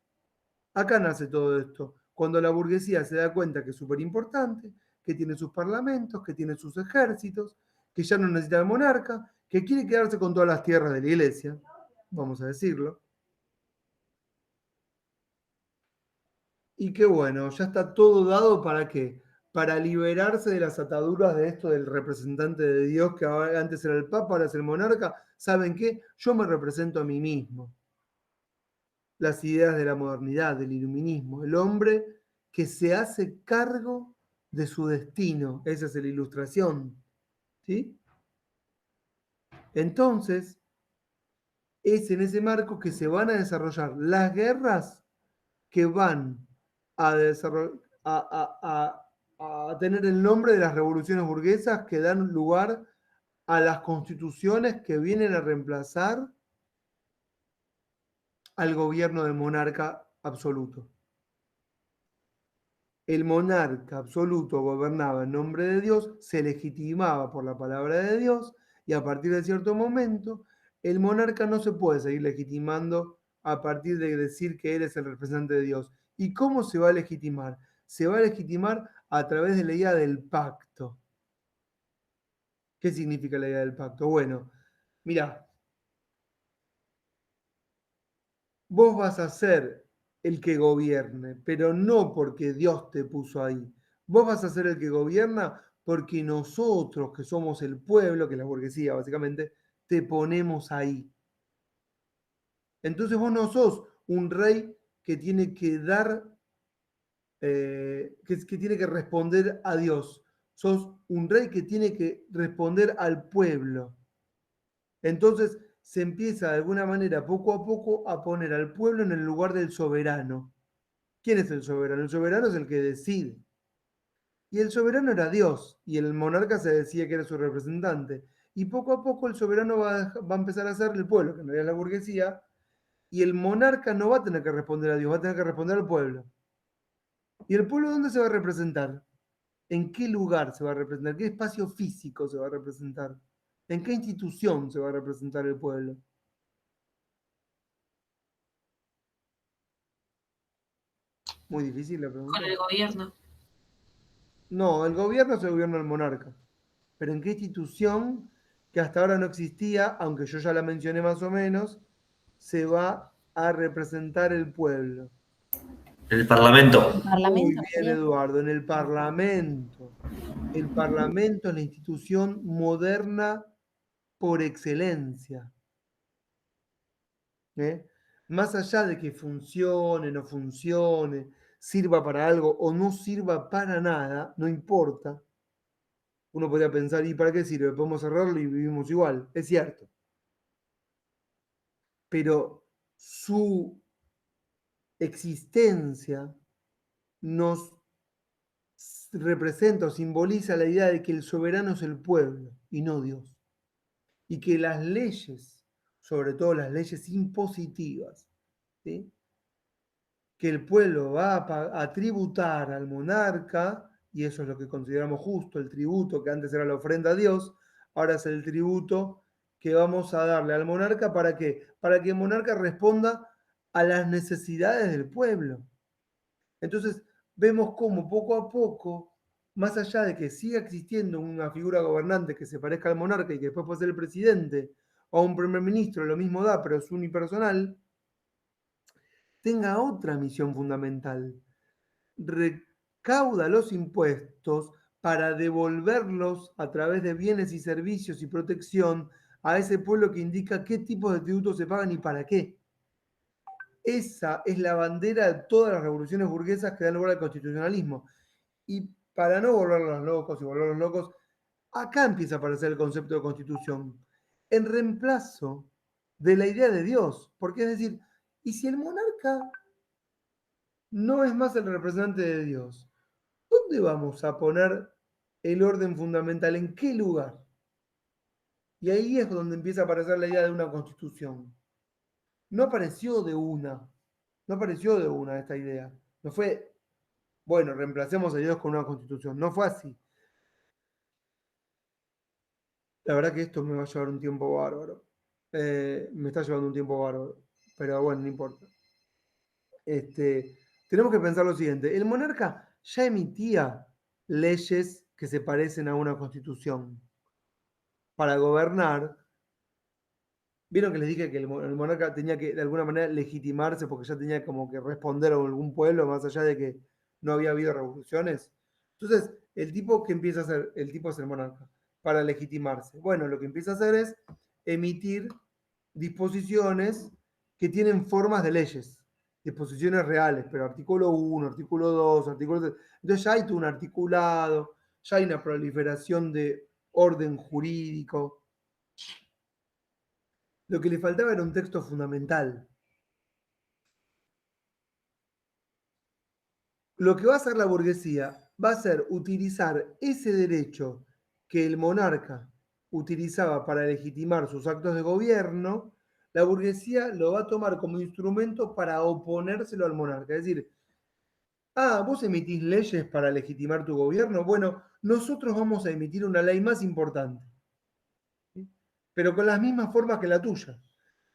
Acá nace todo esto. Cuando la burguesía se da cuenta que es súper importante, que tiene sus parlamentos, que tiene sus ejércitos, que ya no necesita el monarca, que quiere quedarse con todas las tierras de la iglesia, vamos a decirlo. Y qué bueno, ya está todo dado para qué? Para liberarse de las ataduras de esto del representante de Dios, que antes era el Papa, ahora es el monarca. ¿Saben qué? Yo me represento a mí mismo. Las ideas de la modernidad, del iluminismo, el hombre que se hace cargo de su destino. Esa es la ilustración. ¿Sí? Entonces, es en ese marco que se van a desarrollar las guerras que van a, a tener el nombre de las revoluciones burguesas que dan lugar a las constituciones que vienen a reemplazar al gobierno del monarca absoluto. El monarca absoluto gobernaba en nombre de Dios, se legitimaba por la palabra de Dios, y a partir de cierto momento, el monarca no se puede seguir legitimando a partir de decir que él es el representante de Dios. ¿Y cómo se va a legitimar? Se va a legitimar a través de la idea del pacto. ¿Qué significa la idea del pacto? Bueno, mira, vos vas a ser el que gobierne, pero no porque Dios te puso ahí. Vos vas a ser el que gobierna porque nosotros, que somos el pueblo, que es la burguesía básicamente, te ponemos ahí. Entonces vos no sos un rey que tiene que dar, que tiene que responder a Dios. Sos un rey que tiene que responder al pueblo. Entonces se empieza de alguna manera poco a poco a poner al pueblo en el lugar del soberano. ¿Quién es el soberano? El soberano es el que decide. Y el soberano era Dios, y el monarca se decía que era su representante. Y poco a poco el soberano va a empezar a ser el pueblo, que en realidad es la burguesía, y el monarca no va a tener que responder a Dios, va a tener que responder al pueblo. ¿Y el pueblo dónde se va a representar? ¿En qué lugar se va a representar? ¿Qué espacio físico se va a representar? ¿En qué institución se va a representar el pueblo? Muy difícil la pregunta. Con el gobierno. No, el gobierno es el gobierno del monarca. Pero ¿en qué institución que hasta ahora no existía, aunque yo ya la mencioné más o menos, se va a representar el pueblo? El Parlamento. Muy Parlamento, bien, Eduardo, en el Parlamento. El Parlamento es la institución moderna por excelencia. ¿Eh? Más allá de que funcione, no funcione, sirva para algo o no sirva para nada, no importa. Uno podría pensar, ¿y para qué sirve? Podemos cerrarlo y vivimos igual. Es cierto. Pero su existencia nos representa o simboliza la idea de que el soberano es el pueblo y no Dios. Y que las leyes, sobre todo las leyes impositivas, ¿sí?, que el pueblo va a tributar al monarca, y eso es lo que consideramos justo, el tributo que antes era la ofrenda a Dios, ahora es el tributo que vamos a darle al monarca. ¿Para qué? Para que el monarca responda a las necesidades del pueblo. Entonces, vemos cómo poco a poco, más allá de que siga existiendo una figura gobernante que se parezca al monarca y que después puede ser el presidente o un primer ministro, lo mismo da, pero es unipersonal, tenga otra misión fundamental. Recauda los impuestos para devolverlos a través de bienes y servicios y protección a ese pueblo, que indica qué tipos de tributos se pagan y para qué. Esa es la bandera de todas las revoluciones burguesas que dan lugar al constitucionalismo. Y para no volverlos locos, acá empieza a aparecer el concepto de constitución, en reemplazo de la idea de Dios. Porque es decir, ¿y si el monarca no es más el representante de Dios? ¿Dónde vamos a poner el orden fundamental? ¿En qué lugar? Y ahí es donde empieza a aparecer la idea de una constitución. No apareció de una esta idea. No fue, bueno, reemplacemos a Dios con una constitución. No fue así. La verdad que esto me va a llevar un tiempo bárbaro. Me está llevando un tiempo bárbaro. Pero bueno, no importa. Tenemos que pensar lo siguiente. El monarca ya emitía leyes que se parecen a una constitución para gobernar. Vieron que les dije que el monarca tenía que de alguna manera legitimarse porque ya tenía como que responder a algún pueblo, más allá de que no había habido revoluciones. Entonces, el tipo que empieza a hacer, el tipo es el monarca, para legitimarse. Bueno, lo que empieza a hacer es emitir disposiciones que tienen formas de leyes, disposiciones reales, pero artículo 1, artículo 2, artículo 3. Entonces ya hay todo un articulado, ya hay una proliferación de orden jurídico. Lo que le faltaba era un texto fundamental. Lo que va a hacer la burguesía va a ser utilizar ese derecho que el monarca utilizaba para legitimar sus actos de gobierno, la burguesía lo va a tomar como instrumento para oponérselo al monarca. Es decir, vos emitís leyes para legitimar tu gobierno. Bueno, nosotros vamos a emitir una ley más importante, ¿sí? Pero con las mismas formas que la tuya.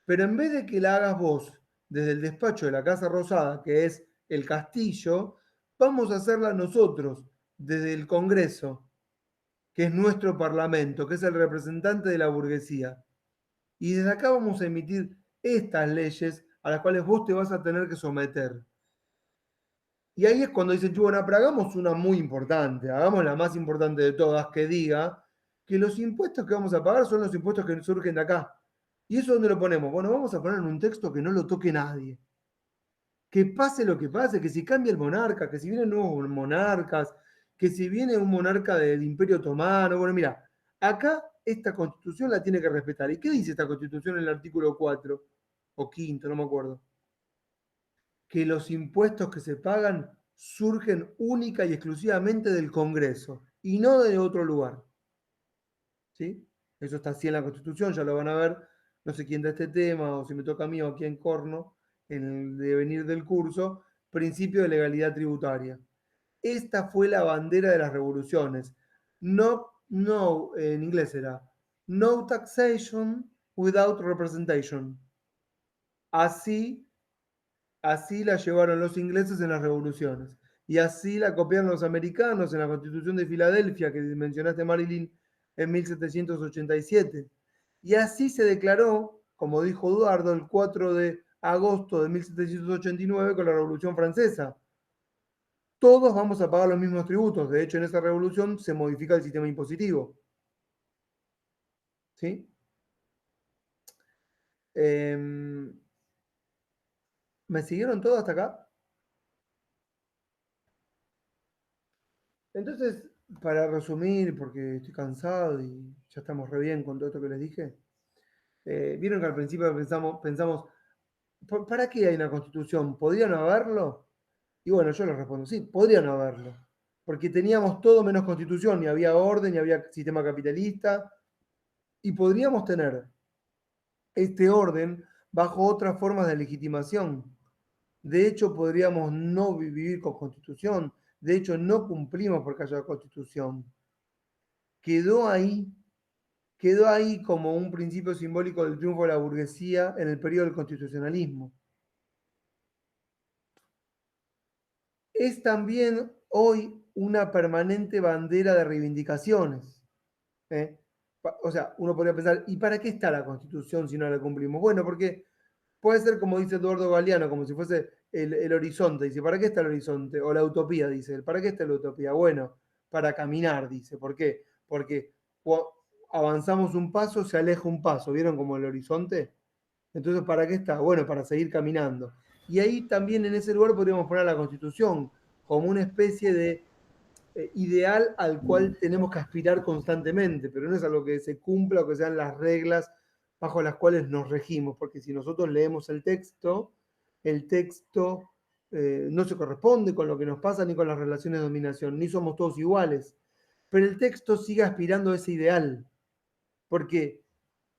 Pero en vez de que la hagas vos desde el despacho de la Casa Rosada, que es el castillo, vamos a hacerla nosotros desde el Congreso, que es nuestro parlamento, que es el representante de la burguesía. Y desde acá vamos a emitir estas leyes a las cuales vos te vas a tener que someter. Y ahí es cuando dicen, bueno, pero hagamos una muy importante, hagamos la más importante de todas, que diga que los impuestos que vamos a pagar son los impuestos que surgen de acá. ¿Y eso dónde lo ponemos? Bueno, vamos a poner en un texto que no lo toque nadie. Que pase lo que pase, que si cambia el monarca, que si vienen nuevos monarcas, que si viene un monarca del Imperio Otomano, bueno, mira, acá esta constitución la tiene que respetar. ¿Y qué dice esta constitución en el artículo 4 o 5, no me acuerdo? Que los impuestos que se pagan surgen única y exclusivamente del Congreso y no de otro lugar. ¿Sí? Eso está así en la Constitución, ya lo van a ver, no sé quién da este tema, o si me toca a mí o aquí en Corno, en el devenir del curso, principio de legalidad tributaria. Esta fue la bandera de las revoluciones. No, en inglés era, no taxation without representation. Así la llevaron los ingleses en las revoluciones. Y así la copiaron los americanos en la Constitución de Filadelfia, que mencionaste, Marilyn, en 1787. Y así se declaró, como dijo Eduardo, el 4 de agosto de 1789 con la Revolución Francesa. Todos vamos a pagar los mismos tributos. De hecho, en esa revolución se modifica el sistema impositivo. ¿Sí? ¿Me siguieron todos hasta acá? Entonces, para resumir, porque estoy cansado y ya estamos re bien con todo esto que les dije, vieron que al principio pensamos, ¿para qué hay una constitución? ¿Podría no haberlo? Y bueno, yo les respondo, sí, podría no haberlo. Porque teníamos todo menos constitución, ni había orden, ni había sistema capitalista, y podríamos tener este orden bajo otras formas de legitimación. De hecho, podríamos no vivir con constitución. De hecho, no cumplimos porque haya constitución. Quedó ahí como un principio simbólico del triunfo de la burguesía en el periodo del constitucionalismo. Es también hoy una permanente bandera de reivindicaciones. O sea, uno podría pensar, ¿y para qué está la Constitución si no la cumplimos? Bueno, porque puede ser como dice Eduardo Galeano, como si fuese el horizonte. Dice, ¿para qué está el horizonte? O la utopía, dice. ¿Para qué está la utopía? Bueno, para caminar, dice. ¿Por qué? Porque avanzamos un paso, se aleja un paso. ¿Vieron como el horizonte? Entonces, ¿para qué está? Bueno, para seguir caminando. Y ahí también en ese lugar podríamos poner la Constitución como una especie de ideal al cual tenemos que aspirar constantemente, pero no es algo que se cumpla o que sean las reglas bajo las cuales nos regimos, porque si nosotros leemos el texto no se corresponde con lo que nos pasa ni con las relaciones de dominación, ni somos todos iguales, pero el texto sigue aspirando a ese ideal, porque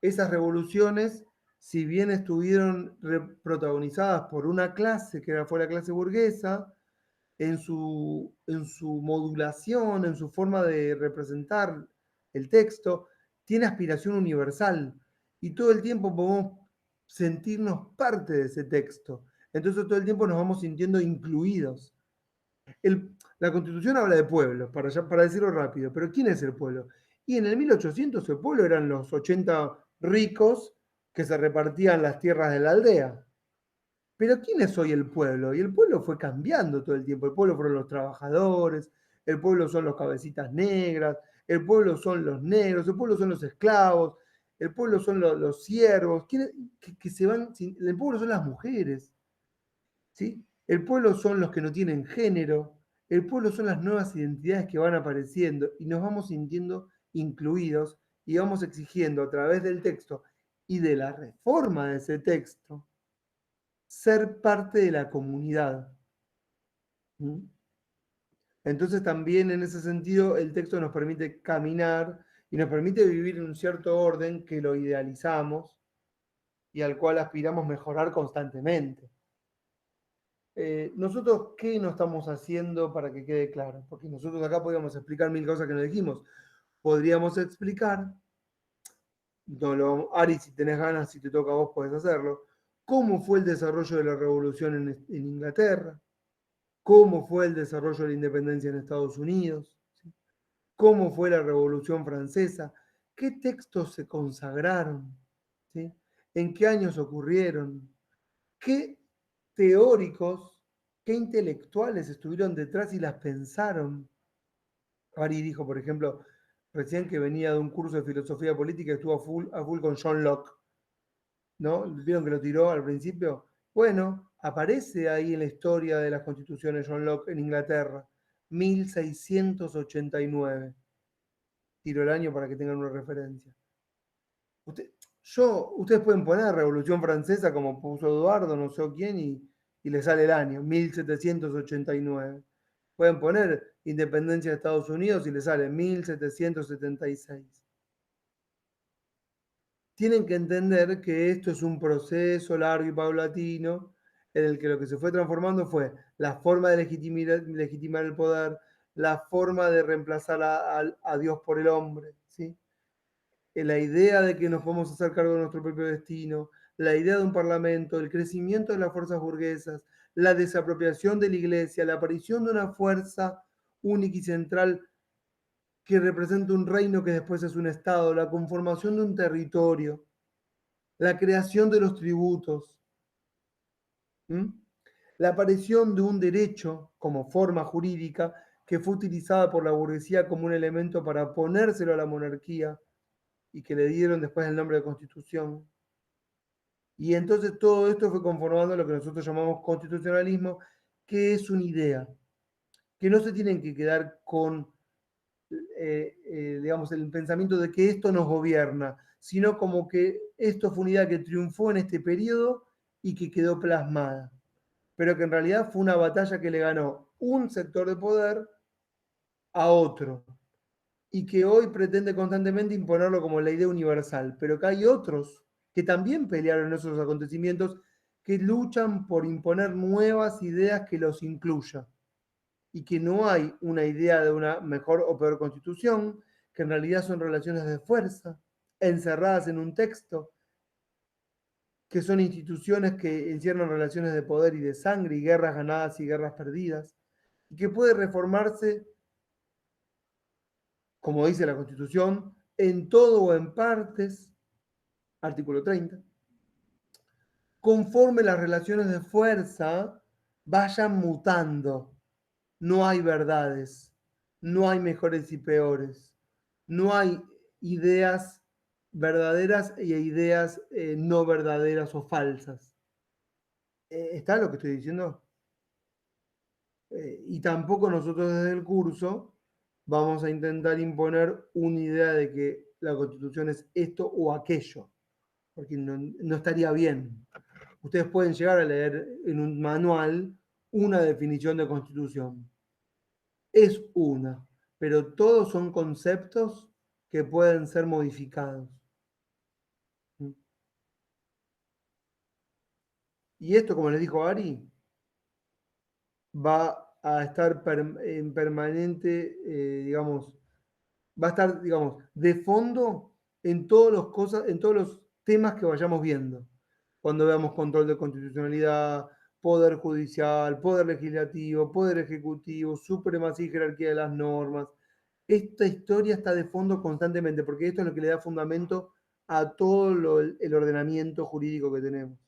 esas revoluciones, si bien estuvieron protagonizadas por una clase que fue la clase burguesa, en su modulación, en su forma de representar el texto, tiene aspiración universal y todo el tiempo podemos sentirnos parte de ese texto. Entonces todo el tiempo nos vamos sintiendo incluidos. La Constitución habla de pueblos, para decirlo rápido, pero ¿quién es el pueblo? Y en el 1800 el pueblo eran los 80 ricos que se repartían las tierras de la aldea. Pero ¿quién es hoy el pueblo? Y el pueblo fue cambiando todo el tiempo. El pueblo fueron los trabajadores, el pueblo son los cabecitas negras, el pueblo son los negros, el pueblo son los esclavos, el pueblo son los siervos, que se van, el pueblo son las mujeres, ¿sí? El pueblo son los que no tienen género, el pueblo son las nuevas identidades que van apareciendo y nos vamos sintiendo incluidos y vamos exigiendo a través del texto y de la reforma de ese texto, ser parte de la comunidad. ¿Mm? Entonces también en ese sentido el texto nos permite caminar y nos permite vivir en un cierto orden que lo idealizamos y al cual aspiramos mejorar constantemente. Nosotros, ¿qué no estamos haciendo para que quede claro? Porque nosotros acá podríamos explicar mil cosas que no dijimos. Podríamos explicar, Ari, si tenés ganas, si te toca a vos, podés hacerlo, cómo fue el desarrollo de la revolución en Inglaterra, cómo fue el desarrollo de la independencia en Estados Unidos, ¿sí? Cómo fue la Revolución Francesa, qué textos se consagraron, ¿sí? En qué años ocurrieron, qué teóricos, qué intelectuales estuvieron detrás y las pensaron. Ari dijo, por ejemplo, recién que venía de un curso de filosofía política y estuvo a full con John Locke, ¿no? ¿Vieron que lo tiró al principio? Bueno, aparece ahí en la historia de las constituciones John Locke en Inglaterra, 1689. Tiro el año para que tengan una referencia. Ustedes pueden poner Revolución Francesa como puso Eduardo, no sé quién, y le sale el año, 1789. Pueden poner Independencia de Estados Unidos y le sale 1776. Tienen que entender que esto es un proceso largo y paulatino en el que lo que se fue transformando fue la forma de legitimar el poder, la forma de reemplazar a Dios por el hombre, ¿sí? La idea de que nos podemos hacer cargo de nuestro propio destino, la idea de un parlamento, el crecimiento de las fuerzas burguesas, la desapropiación de la iglesia, la aparición de una fuerza única y central que representa un reino que después es un estado, la conformación de un territorio, la creación de los tributos, ¿m? La aparición de un derecho como forma jurídica que fue utilizada por la burguesía como un elemento para ponérselo a la monarquía y que le dieron después el nombre de Constitución. Y entonces todo esto fue conformando lo que nosotros llamamos constitucionalismo, que es una idea, que no se tienen que quedar con digamos, el pensamiento de que esto nos gobierna, sino como que esto fue una idea que triunfó en este periodo y que quedó plasmada, pero que en realidad fue una batalla que le ganó un sector de poder a otro, y que hoy pretende constantemente imponerlo como la idea universal, pero que hay otros que también pelearon en esos acontecimientos que luchan por imponer nuevas ideas que los incluyan, y que no hay una idea de una mejor o peor constitución, que en realidad son relaciones de fuerza, encerradas en un texto, que son instituciones que encierran relaciones de poder y de sangre, y guerras ganadas y guerras perdidas, y que puede reformarse, como dice la Constitución, en todo o en partes, artículo 30, conforme las relaciones de fuerza vayan mutando. No hay verdades, no hay mejores y peores, no hay ideas verdaderas y ideas no verdaderas o falsas. ¿Está lo que estoy diciendo? Y tampoco nosotros desde el curso vamos a intentar imponer una idea de que la Constitución es esto o aquello, porque no estaría bien. Ustedes pueden llegar a leer en un manual una definición de Constitución. Es una, pero todos son conceptos que pueden ser modificados. Y esto, como les dijo Ari, va a estar en permanente, digamos, va a estar, digamos, de fondo en todos los temas que vayamos viendo. Cuando veamos control de constitucionalidad, poder judicial, poder legislativo, poder ejecutivo, supremacía y jerarquía de las normas. Esta historia está de fondo constantemente, porque esto es lo que le da fundamento a todo el ordenamiento jurídico que tenemos.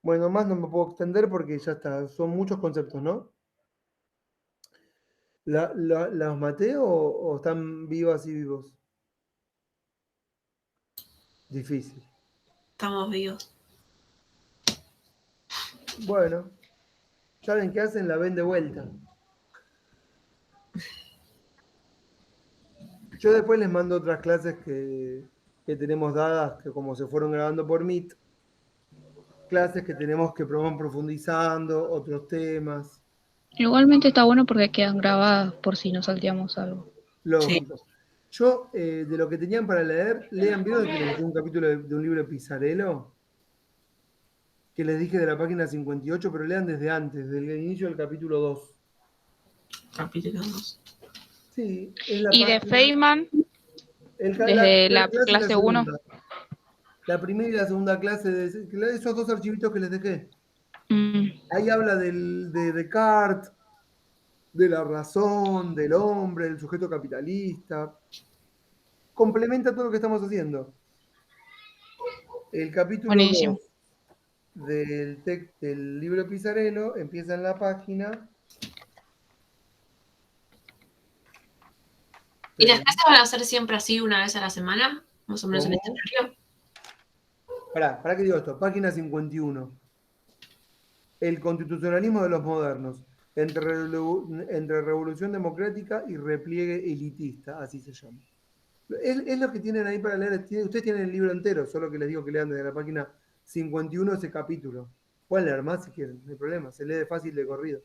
Bueno, más no me puedo extender porque ya está, son muchos conceptos, ¿no? ¿Los maté o están vivas y vivos? Difícil. Estamos vivos. Bueno, ya ven qué hacen, la ven de vuelta. Yo después les mando otras clases que que tenemos dadas, que como se fueron grabando por Meet, clases que tenemos que probar profundizando, otros temas, Igualmente está bueno porque quedan grabadas por si nos salteamos algo. lógico. Yo, de lo que tenían para leer, lean, ¿vieron que les dejé un capítulo de un libro de Pizzarello? Que les dije de la página 58, pero lean desde antes, desde el inicio del capítulo 2. Capítulo 2. Sí, es la Y de página- Feynman, desde la clase 1. segunda. La primera y la segunda clase de esos dos archivitos que les dejé. Ahí habla de Descartes, de la razón, del hombre, del sujeto capitalista. Complementa todo lo que estamos haciendo. El capítulo Buenísimo. 2 del libro de Pizzarello empieza en la página. ¿Y las clases van a ser siempre así, una vez a la semana? Más o menos en este horario. Pará que digo esto. Página 51. El constitucionalismo de los modernos. Entre revolución democrática y repliegue elitista, así se llama. Es lo que tienen ahí para leer. Ustedes tienen el libro entero, solo que les digo que lean desde la página 51 ese capítulo. Pueden leer más si quieren, no hay problema. Se lee fácil de corrido.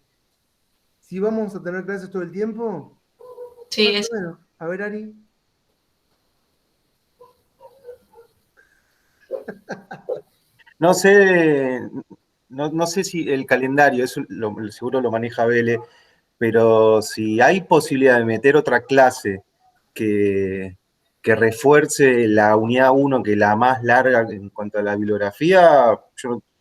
Si vamos a tener clases todo el tiempo, sí, más o menos. A ver, Ari. No sé, no sé si el calendario, eso seguro lo maneja Vélez, pero si hay posibilidad de meter otra clase que refuerce la unidad 1, que es la más larga en cuanto a la bibliografía,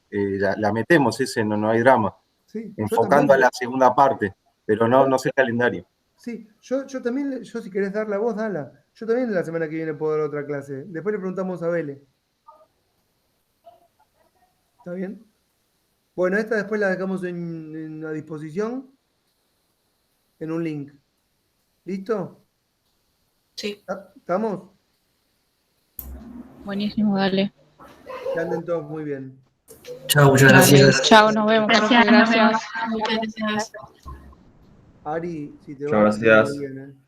la metemos, ese no hay drama. Sí, enfocando a la segunda parte, pero no sé el calendario. Sí, yo también, si querés dar la voz, dala. Yo también la semana que viene puedo dar otra clase. Después le preguntamos a Vélez. ¿Está bien? Bueno, esta después la dejamos a disposición en un link. ¿Listo? Sí. ¿Estamos? Buenísimo, dale. Que anden todos muy bien. Chao, muchas gracias. Chao, nos vemos. Gracias, profe, gracias. Muchas gracias. Ari, si te Chao, va gracias. muy bien,